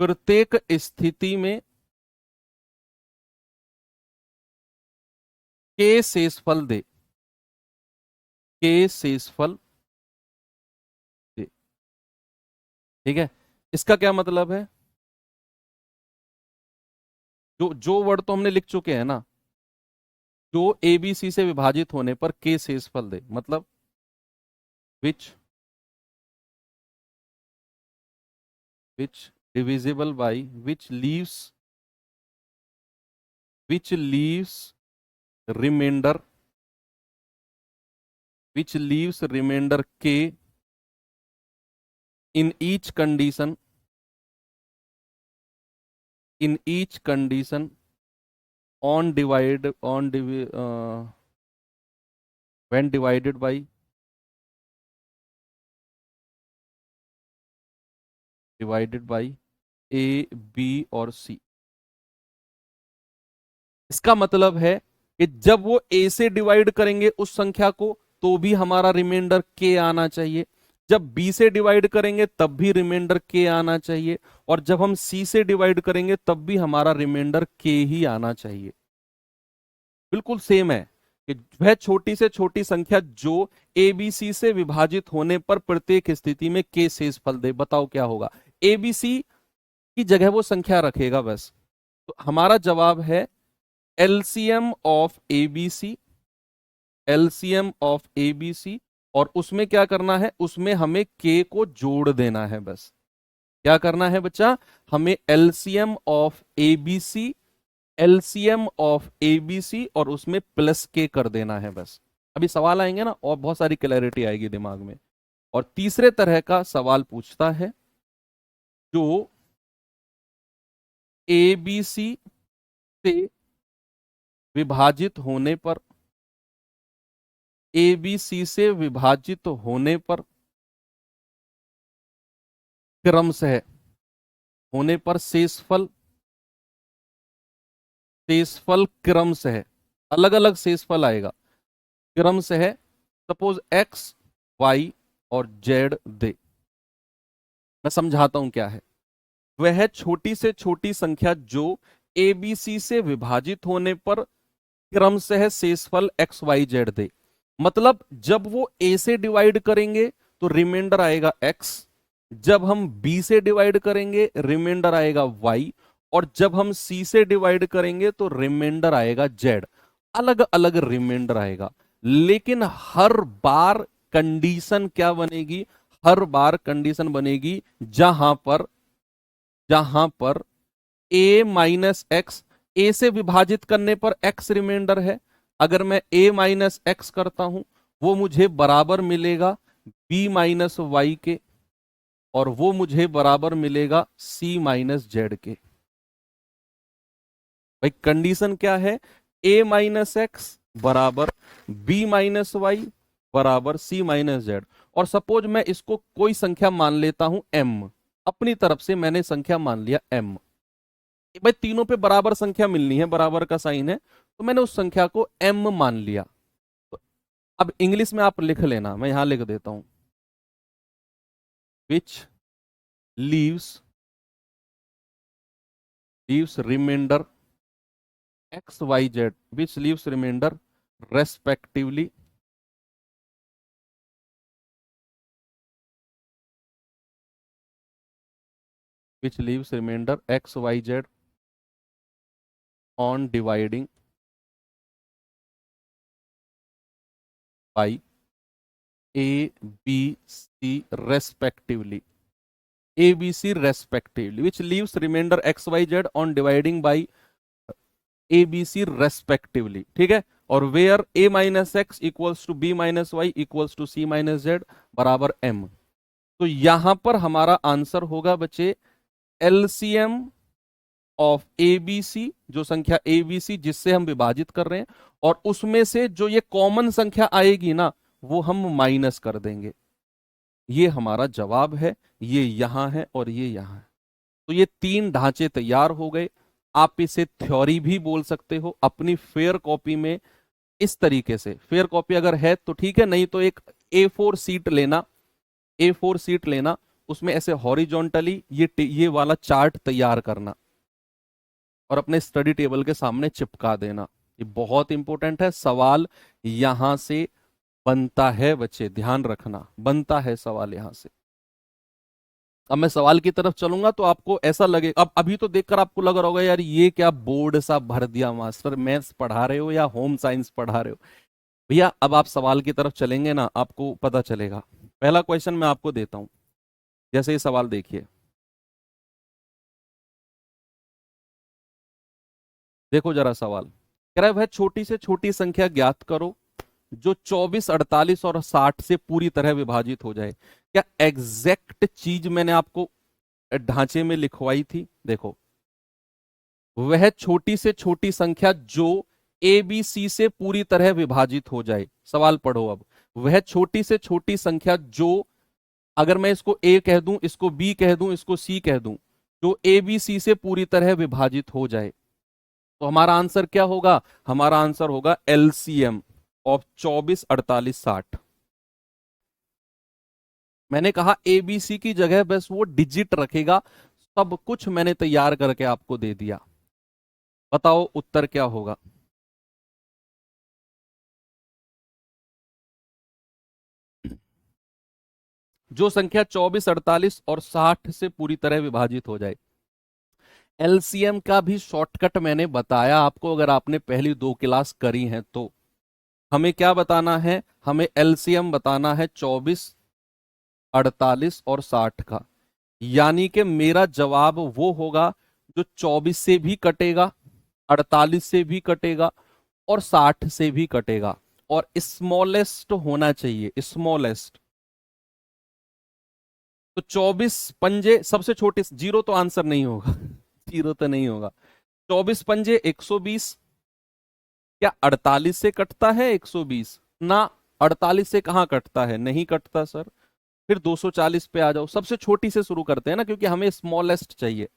प्रत्येक स्थिति में के शेषफल दे, के शेषफल दे। ठीक है, इसका क्या मतलब है? जो जो वर्ड तो हमने लिख चुके हैं ना, जो एबीसी से विभाजित होने पर के शेषफल दे, मतलब विच, which divisible by, which leaves, which leaves remainder, which leaves remainder k in each condition, in each condition on divide, on when divided by, divided by a b और c। इसका मतलब है कि जब वो a से डिवाइड करेंगे उस संख्या को तो भी हमारा रिमाइंडर k आना चाहिए, जब b से डिवाइड करेंगे तब भी रिमाइंडर k आना चाहिए, और जब हम c से डिवाइड करेंगे तब भी हमारा रिमाइंडर k ही आना चाहिए। बिल्कुल सेम है कि वह छोटी से छोटी संख्या जो एबीसी से विभाजित होने पर प्रत्येक स्थिति में k शेषफल दे, बताओ क्या होगा? एबीसी की जगह वो संख्या रखेगा बस। तो हमारा जवाब है LCM of ABC, LCM of ABC और उसमें क्या करना है, उसमें हमें k को जोड़ देना है बस। क्या करना है बच्चा, हमें LCM of ABC, LCM of ABC और उसमें प्लस k कर देना है बस। अभी सवाल आएंगे ना और बहुत सारी क्लैरिटी आएगी दिमाग में। और तीसरे तरह का सवाल पूछता है जो एबीसी से विभाजित होने पर, एबीसी से विभाजित होने पर क्रमशः, होने पर शेषफल, शेषफल क्रमशः, अलग अलग शेषफल आएगा क्रमशः, सपोज एक्स वाई और जेड दे। मैं समझाता हूं क्या है। वह छोटी से छोटी संख्या जो एबीसी से विभाजित होने पर क्रमशः शेषफल एक्स वाई जेड दे। मतलब जब वो ए से डिवाइड करेंगे तो रिमाइंडर आएगा एक्स, जब हम बी से डिवाइड करेंगे रिमाइंडर आएगा वाई, और जब हम सी से डिवाइड करेंगे तो रिमाइंडर आएगा जेड। अलग अलग रिमाइंडर आएगा, लेकिन हर बार कंडीशन क्या बनेगी, हर बार कंडीशन बनेगी जहां पर a माइनस एक्स, ए से विभाजित करने पर x रिमाइंडर है, अगर मैं a माइनस एक्स करता हूं वो मुझे बराबर मिलेगा b माइनस वाई के, और वो मुझे बराबर मिलेगा c माइनस जेड के। भाई कंडीशन क्या है, a माइनस एक्स बराबर b माइनस वाई बराबर c माइनस जेड। और सपोज मैं इसको कोई संख्या मान लेता हूं m, अपनी तरफ से मैंने संख्या मान लिया m। भाई तीनों पे बराबर संख्या मिलनी है, बराबर का साइन है, तो मैंने उस संख्या को m मान लिया। तो अब इंग्लिश में आप लिख लेना, मैं यहां लिख देता हूं, which leaves remainder x y z, which leaves remainder respectively which leaves remainder x y z on dividing by a b c respectively, a b c respectively, which leaves remainder x y z on dividing by a b c respectively। ठीक है, और where a minus x equals to b minus y equals to c minus z बराबर m। तो यहां पर हमारा answer होगा बच्चे एलसीएम ऑफ एबीसी, जो संख्या एबीसी जिससे हम विभाजित कर रहे हैं, और उसमें से जो ये कॉमन संख्या आएगी ना वो हम माइनस कर देंगे। ये हमारा जवाब है, ये यहां है और ये यहां है। तो ये तीन ढांचे तैयार हो गए। आप इसे थ्योरी भी बोल सकते हो अपनी फेयर कॉपी में। इस तरीके से फेयर कॉपी अगर है तो ठीक है, नहीं तो एक A4 सीट लेना, A4 सीट लेना, उसमें ऐसे हॉरिजॉन्टली ये वाला चार्ट तैयार करना और अपने स्टडी टेबल के सामने चिपका देना। ये बहुत इंपॉर्टेंट है, सवाल यहां से बनता है बच्चे, ध्यान रखना, बनता है सवाल यहां से। अब मैं सवाल की तरफ चलूंगा तो आपको ऐसा लगे, अब अभी तो देखकर आपको लग रहा होगा यार ये क्या बोर्ड सा भर दिया मास्टर, मैथ्स पढ़ा रहे हो या होम साइंस पढ़ा रहे हो। भैया अब आप सवाल की तरफ चलेंगे ना आपको पता चलेगा। पहला क्वेश्चन मैं आपको देता हूं, जैसे ये सवाल देखिए, देखो जरा सवाल कह रहा है वह छोटी से छोटी संख्या ज्ञात करो जो 24, 48 और 60 से पूरी तरह विभाजित हो जाए। क्या एग्जैक्ट चीज मैंने आपको ढांचे में लिखवाई थी? देखो, वह छोटी से छोटी संख्या जो ए बी सी से पूरी तरह विभाजित हो जाए। सवाल पढ़ो अब, वह छोटी से छोटी संख्या जो, अगर मैं इसको ए कह दूं, इसको बी कह दूं, इसको सी कह दूं, जो ए बी सी से पूरी तरह विभाजित हो जाए, तो हमारा आंसर क्या होगा? हमारा आंसर होगा एलसीएम ऑफ 24, 48, 60। मैंने कहा एबीसी की जगह बस वो डिजिट रखेगा। सब कुछ मैंने तैयार करके आपको दे दिया। बताओ उत्तर क्या होगा? जो संख्या 24, 48 और 60 से पूरी तरह विभाजित हो जाए। एलसीएम का भी शॉर्टकट मैंने बताया आपको, अगर आपने पहली 2 क्लास करी हैं तो। हमें क्या बताना है, हमें एलसीएम बताना है 24, 48 और 60 का। यानी कि मेरा जवाब वो होगा जो 24 से भी कटेगा, 48 से भी कटेगा और 60 से भी कटेगा, और स्मॉलेस्ट होना चाहिए, स्मॉलेस्ट। तो 24 पंजे सबसे छोटे, जीरो तो आंसर नहीं होगा जीरो तो नहीं होगा। 24 पंजे 120। क्या 48 से कटता है 120 ना? 48 से कहां कटता है, नहीं कटता सर। फिर 240 पे आ जाओ, सबसे छोटी से शुरू करते हैं ना, क्योंकि हमें स्मॉलेस्ट चाहिए।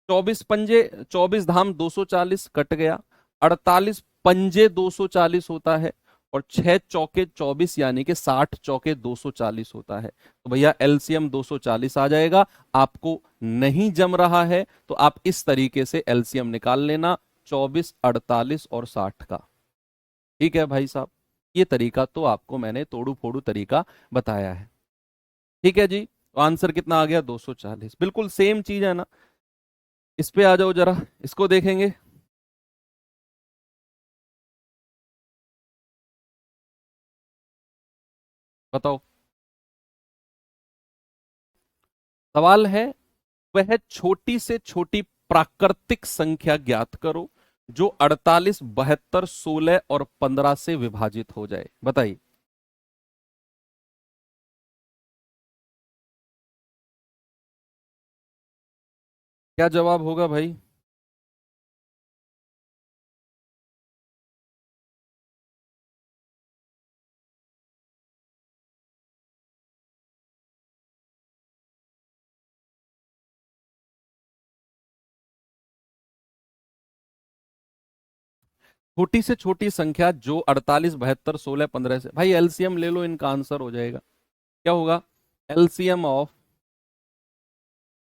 24 पंजे 24 धाम 240 कट गया। 48 पंजे 240 होता है, और 6 चौके 24 यानी कि 60 चौके 240 होता है। तो भैया एलसीएम 240 आ जाएगा। आपको नहीं जम रहा है तो आप इस तरीके से एलसीएम निकाल लेना, 24, 48 और 60 का। ठीक है भाई साहब, ये तरीका तो आपको मैंने तोड़ू फोड़ू तरीका बताया है। ठीक है जी, तो आंसर कितना आ गया, 240। बिल्कुल सेम चीज है ना। इस पे आ जाओ जरा, इसको देखेंगे। बताओ। सवाल है, वह छोटी से छोटी प्राकृतिक संख्या ज्ञात करो जो 48, 72, 16 और 15 से विभाजित हो जाए। बताइए। क्या जवाब होगा भाई? छोटी से छोटी संख्या जो 48, 72, 16, 15 से, भाई एलसीएम ले लो, इनका आंसर हो जाएगा। क्या होगा? एलसीएम ऑफ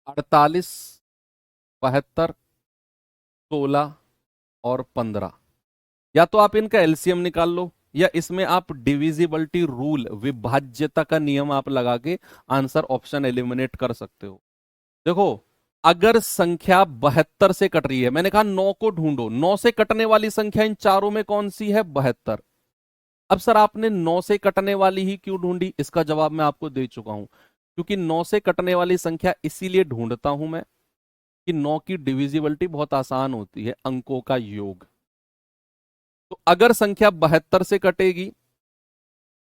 48, 72, 16 और 15। या तो आप इनका एलसीएम निकाल लो, या इसमें आप डिविजिबिलिटी रूल, विभाज्यता का नियम आप लगा के आंसर ऑप्शन एलिमिनेट कर सकते हो। देखो, अगर संख्या 72 से कट रही है, मैंने कहा 9 को ढूंढो, 9 से कटने वाली संख्या इन चारों में कौन सी है, 72। अब सर आपने 9 से कटने वाली ही क्यों ढूंढी, इसका जवाब मैं आपको दे चुका हूं। क्योंकि 9 से कटने वाली संख्या इसीलिए ढूंढता हूं मैं कि 9 की डिविजिबिलिटी बहुत आसान होती है, अंकों का योग। तो अगर संख्या 72 से कटेगी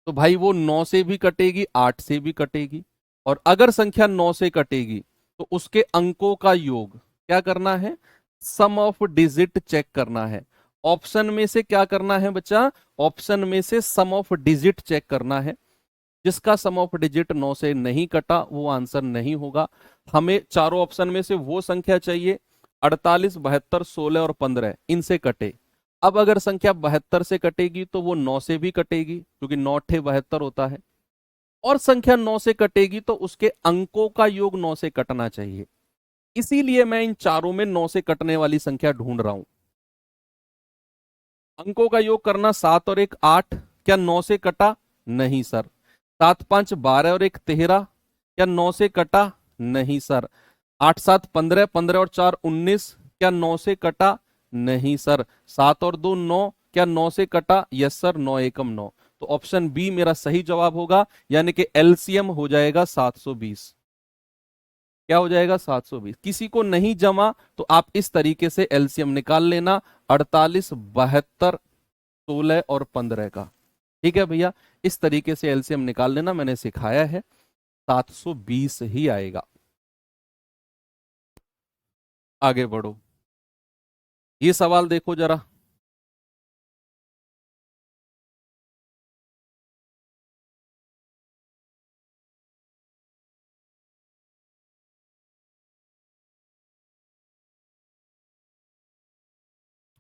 तो भाई वो 9 से भी कटेगी, 8 से भी कटेगी। और अगर संख्या 9 से कटेगी तो उसके अंकों का योग क्या करना है, सम ऑफ डिजिट चेक करना है। ऑप्शन में से क्या करना है बच्चा, ऑप्शन में से सम ऑफ डिजिट चेक करना है। जिसका सम ऑफ डिजिट 9 से नहीं कटा वो आंसर नहीं होगा। हमें चारों ऑप्शन में से वो संख्या चाहिए 48, 72, 16 और 15 इनसे कटे। अब अगर संख्या 72 से कटेगी तो वो 9 से भी कटेगी, क्योंकि 9 ठे 72 होता है। और संख्या 9 से कटेगी तो उसके अंकों का योग 9 से कटना चाहिए। इसीलिए मैं इन चारों में 9 से कटने वाली संख्या ढूंढ रहा हूं। अंकों का योग करना, 7 और 1 8, क्या 9 से कटा, नहीं सर। 7 5 12 और 1 13, क्या 9 से कटा, नहीं सर। 8 7 15, 15 और 4 19, क्या 9 से कटा, नहीं सर। 7 और 2 9, क्या 9 से कटा, यस सर, 9 एकम 9। तो ऑप्शन बी मेरा सही जवाब होगा, यानी कि एलसीएम हो जाएगा 720। क्या हो जाएगा, 720। किसी को नहीं जमा तो आप इस तरीके से एलसीएम निकाल लेना, 48, 72, 16 और 15 का। ठीक है भैया, इस तरीके से एलसीएम निकाल लेना, मैंने सिखाया है, 720 ही आएगा। आगे बढ़ो, ये सवाल देखो जरा।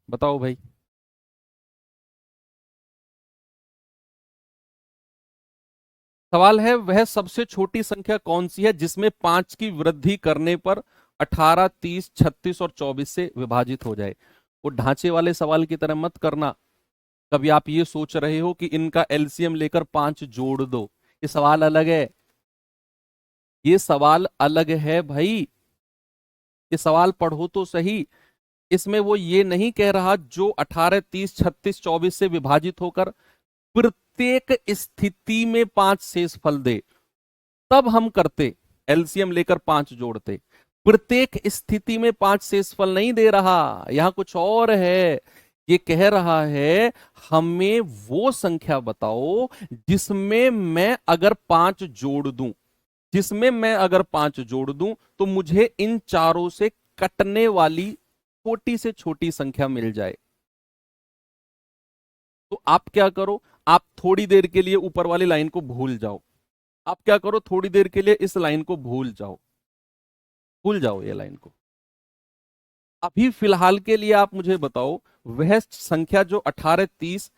बताओ भाई। सवाल है, वह सबसे छोटी संख्या कौन सी है जिसमें 5 की वृद्धि करने पर 18, 30, 36 और 24 से विभाजित हो जाए। वो ढांचे वाले सवाल की तरह मत करना। कभी आप ये सोच रहे हो कि इनका एलसीएम लेकर 5 जोड़ दो, ये सवाल अलग है। ये सवाल अलग है भाई, ये सवाल पढ़ो तो सही। इसमें वो ये नहीं कह रहा जो 18, 30, 36, 24 से विभाजित होकर प्रत्येक स्थिति में 5 शेष फल दे, तब हम करते, एलसीएम लेकर 5 जोड़ते। प्रत्येक स्थिति में 5 शेष फल नहीं दे रहा, यहां कुछ और है। ये कह रहा है हमें वो संख्या बताओ जिसमें मैं अगर 5 जोड़ दूं, जिसमें मैं अगर 5 जोड़ दूं तो मुझे इन चारों से कटने वाली छोटी से छोटी संख्या मिल जाए। तो आप क्या करो, आप थोड़ी देर के लिए ऊपर वाली लाइन को भूल जाओ। आप क्या करो, थोड़ी देर के लिए इस लाइन को भूल जाओ, भूल जाओ ये लाइन को। अभी फिलहाल के लिए आप मुझे बताओ वह संख्या जो 18, 30,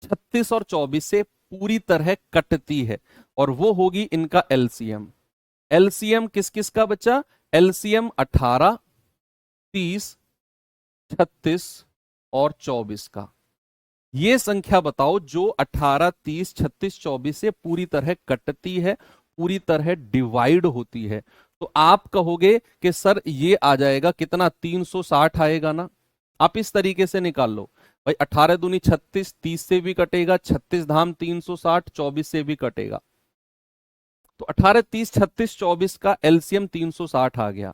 36 और 24 से पूरी तरह कटती है, और वो होगी इनका एलसीएम। एलसीएम किस किस का बच्चा? एलसीएम 18, 30, 36 और 24 का। ये संख्या बताओ जो 18, 30, 36, 24 से पूरी तरह कटती है, पूरी तरह डिवाइड होती है। तो आप कहोगे कि सर ये आ जाएगा कितना, 360 आएगा ना। आप इस तरीके से निकाल लो भाई, 18 दूनी 36, 30 से भी कटेगा, 36 धाम 360, 24 से भी कटेगा। तो 18, 30, 36, 24 का एलसीएम 360 आ गया।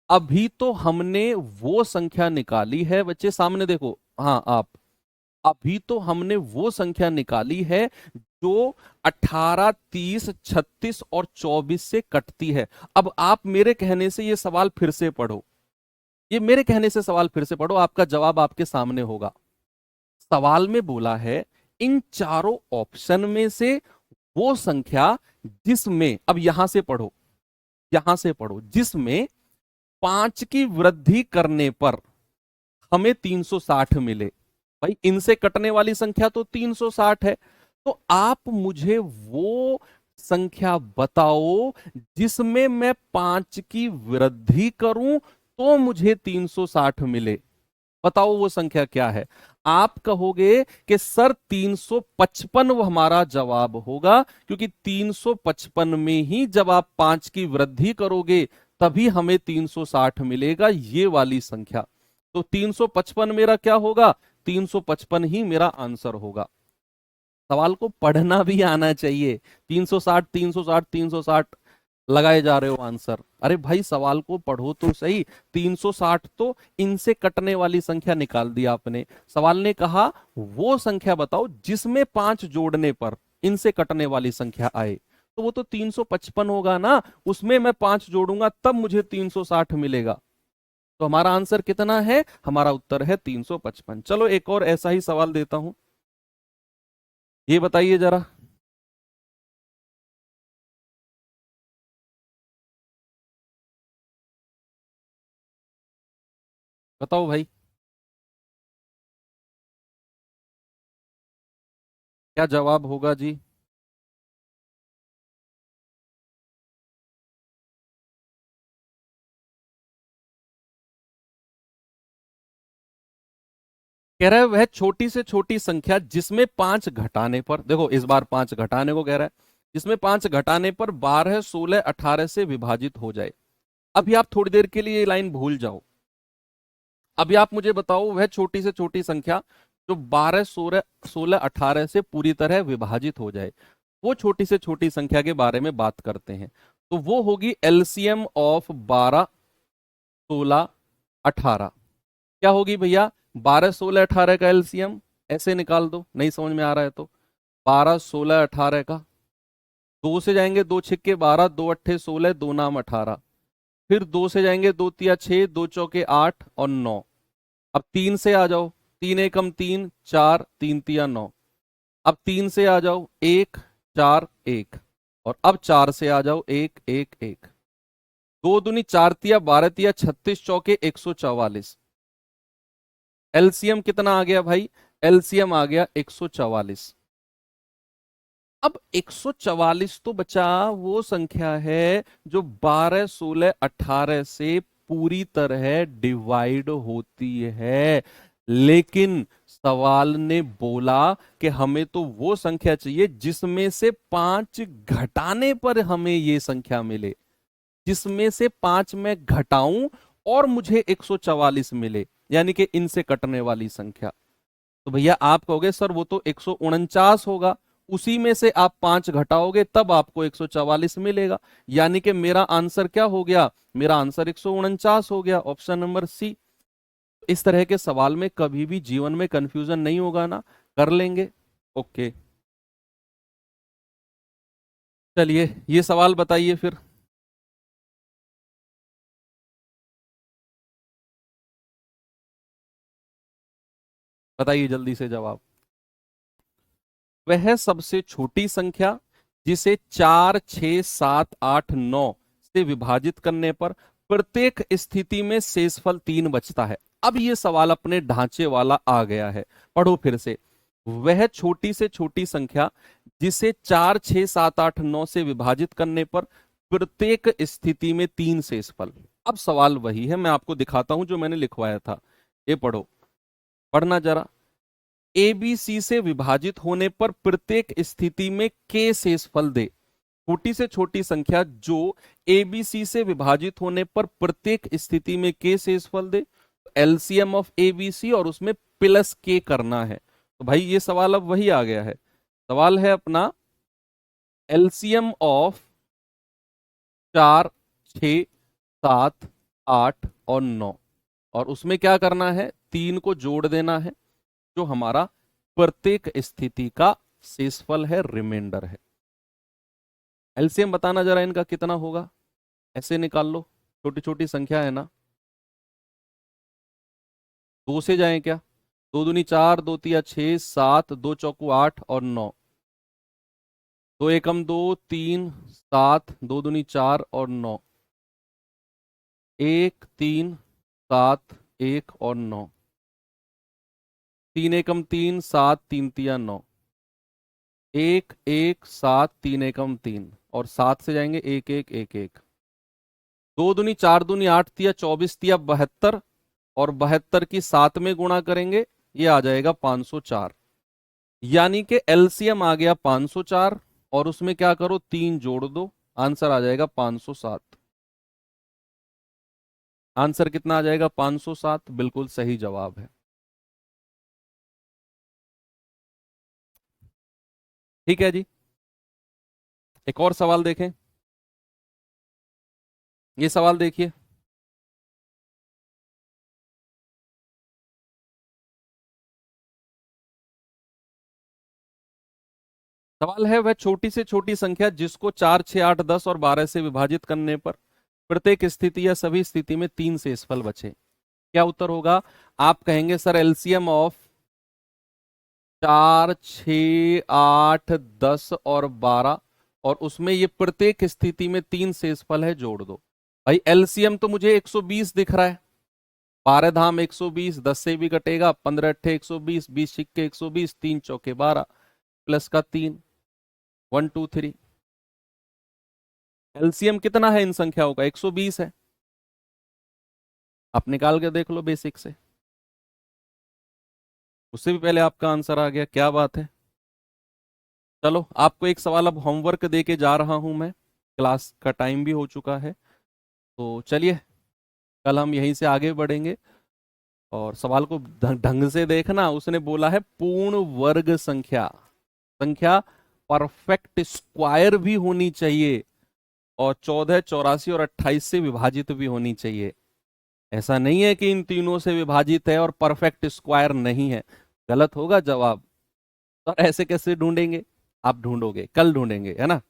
अभी तो हमने वो संख्या निकाली है बच्चे, सामने देखो, हाँ आप, अभी तो हमने वो संख्या निकाली है जो 18, 30, 36 और 24 से कटती है। अब आप मेरे कहने से ये सवाल फिर से पढ़ो, ये मेरे कहने से सवाल फिर से पढ़ो, आपका जवाब आपके सामने होगा। सवाल में बोला है इन चारों ऑप्शन में से वो संख्या जिसमें, अब यहां से पढ़ो, यहां से पढ़ो, जिसमें 5 की वृद्धि करने पर हमें 360 मिले। भाई इनसे कटने वाली संख्या तो 360 है, तो आप मुझे वो संख्या बताओ जिसमें मैं 5 की वृद्धि करूं तो मुझे 360 मिले। बताओ वो संख्या क्या है। आप कहोगे कि सर 355 वो हमारा जवाब होगा, क्योंकि 355 में ही जब आप 5 की वृद्धि करोगे तभी हमें 360 मिलेगा, ये वाली संख्या। तो 355 मेरा क्या होगा, 355 ही मेरा आंसर होगा। सवाल को पढ़ना भी आना चाहिए। 360, 360, 360 लगाए जा रहे हो आंसर। अरे भाई सवाल को पढ़ो तो सही। 360 तो इनसे कटने वाली संख्या निकाल दी आपने। सवाल ने कहा वो संख्या बताओ जिसमें 5 जोड़ने पर इनसे कटने वाली संख्या आए, तो वो तो 355 होगा ना। उसमें मैं 5 जोड़ूंगा तब मुझे 360 मिलेगा। तो हमारा आंसर कितना है, हमारा उत्तर है 355। चलो एक और ऐसा ही सवाल देता हूं, ये बताइए जरा। बताओ भाई, क्या जवाब होगा जी। कह रहा है वह छोटी से छोटी संख्या जिसमें 5 घटाने पर, देखो इस बार 5 घटाने को कह रहा है, जिसमें 5 घटाने पर 12, 16, 18 से विभाजित हो जाए। अभी आप थोड़ी देर के लिए ये लाइन भूल जाओ। अभी आप मुझे बताओ वह छोटी से छोटी संख्या जो 12, 16, 16, 18 से पूरी तरह विभाजित हो जाए। वो छोटी से छोटी संख्या के बारे में बात करते हैं। तो वो होगी एलसीएम ऑफ 12, 16, 18। क्या होगी भैया, 12, 16, 18 का एलसीएम ऐसे निकाल दो, नहीं समझ में आ रहा है तो। 12, 16, 18 का, दो से जाएंगे, दो छिक्के 12, दो अट्ठे 16, दो नाम 18। फिर दो से जाएंगे, दो तिया 6, दो चौके 8 और 9। अब तीन से आ जाओ, तीन एकम 3, 4, तीन तिया 9। अब तीन से आ जाओ, 1, 4, 1। और अब 4 से आ जाओ, 1, 1, 1। दो दूनी 4 तिया 12 तिया 36 चौके 144। एलसीएम कितना आ गया भाई, एलसीएम आ गया 144। अब 144 तो बचा वो संख्या है जो 12, 16, 18 से पूरी तरह डिवाइड होती है। लेकिन सवाल ने बोला कि हमें तो वो संख्या चाहिए जिसमें से 5 घटाने पर हमें ये संख्या मिले, जिसमें से 5 मैं घटाऊं और मुझे 144 मिले, यानी कि इनसे कटने वाली संख्या। तो भैया आप कहोगे सर वो तो 149 होगा, उसी में से आप 5 घटाओगे तब आपको 144 मिलेगा। यानी कि मेरा आंसर क्या हो गया, मेरा आंसर 149 हो गया, ऑप्शन नंबर सी। इस तरह के सवाल में कभी भी जीवन में कंफ्यूजन नहीं होगा ना, कर लेंगे। ओके, चलिए ये सवाल बताइए फिर। बताइए जल्दी से जवाब। वह सबसे छोटी संख्या जिसे 4, 6, 7, 8, 9 से विभाजित करने पर प्रत्येक स्थिति में शेषफल 3 बचता है। अब ये सवाल अपने ढांचे वाला आ गया है, पढ़ो फिर से। वह छोटी से छोटी संख्या जिसे 4, 6, 7, 8, 9 से विभाजित करने पर प्रत्येक स्थिति में 3 शेषफल। अब सवाल वही है, मैं आपको दिखाता हूं जो मैंने लिखवाया था। ये पढ़ो, पढ़ना जरा। ए बी सी से विभाजित होने पर प्रत्येक स्थिति में के शेषफल दे। छोटी से छोटी संख्या जो ए बी सी से विभाजित होने पर प्रत्येक स्थिति में के शेषफल दे, LCM of A B C और उसमें प्लस के करना है। तो भाई ये सवाल अब वही आ गया है, सवाल है अपना एलसीएम ऑफ 4, 6, 7, 8 और 9, और उसमें क्या करना है, 3 को जोड़ देना है जो हमारा प्रत्येक स्थिति का शेषफल है, रिमाइंडर है। एलसीएम बताना जरा इनका कितना होगा, ऐसे निकाल लो, छोटी छोटी संख्या है ना। 2 से जाएं क्या, 2 दूनी 4, 2 तिया 6, 7, 2 चौकू 8 और 9, 2 एकम 2, 3, 7, 2 दूनी 4 और 9, 1, 3, 7, 1 और 9, 3 एकम 3, 7, 3 तिया 9, 1, 1, 7, 3 एकम 3 और 7 से जाएंगे 1, 1, 1, 1, 2 दूनी 4 दूनी 8 तिया 24 तिया 72 और 72 की 7 में गुणा करेंगे, ये आ जाएगा 504। यानी कि एलसीएम आ गया 504 और उसमें क्या करो 3 जोड़ दो, आंसर आ जाएगा 507। आंसर कितना आ जाएगा, 507, बिल्कुल सही जवाब है। ठीक है जी, एक और सवाल देखें। ये सवाल देखिए, सवाल है वह छोटी से छोटी संख्या जिसको 4, 6, 8, 10 और 12 से विभाजित करने पर प्रत्येक स्थिति या सभी स्थिति में 3 शेषफल बचे, क्या उत्तर होगा। आप कहेंगे सर एलसीएम ऑफ 4, 6, 8, 10 और 12 और उसमें ये प्रत्येक स्थिति में 3 शेषफल है, जोड़ दो। भाई एलसीएम तो मुझे 120 दिख रहा है, 12 धाम 120, 10 से भी कटेगा, 15 अट्ठे 120, 20 सिक्के 120, 3 चौके 12 प्लस का 3, 1 2 3। एलसीएम कितना है इन संख्याओं का, 120 है। आप निकाल के देख लो बेसिक से, उससे भी पहले आपका आंसर आ गया, क्या बात है। चलो आपको एक सवाल अब होमवर्क दे के जा रहा हूं मैं, क्लास का टाइम भी हो चुका है। तो चलिए कल हम यहीं से आगे बढ़ेंगे, और सवाल को ढंग से देखना। उसने बोला है पूर्ण वर्ग संख्या, संख्या परफेक्ट स्क्वायर भी होनी चाहिए और 14, 84 और 28 से विभाजित भी होनी चाहिए। ऐसा नहीं है कि इन तीनों से विभाजित है और परफेक्ट स्क्वायर नहीं है, गलत होगा जवाब। तो ऐसे कैसे ढूंढेंगे, आप ढूंढोगे, कल ढूंढेंगे, है ना।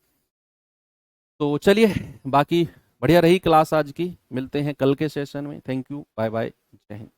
तो चलिए, बाकी बढ़िया रही क्लास आज की, मिलते हैं कल के सेशन में। थैंक यू, बाय बाय, जय हिंद।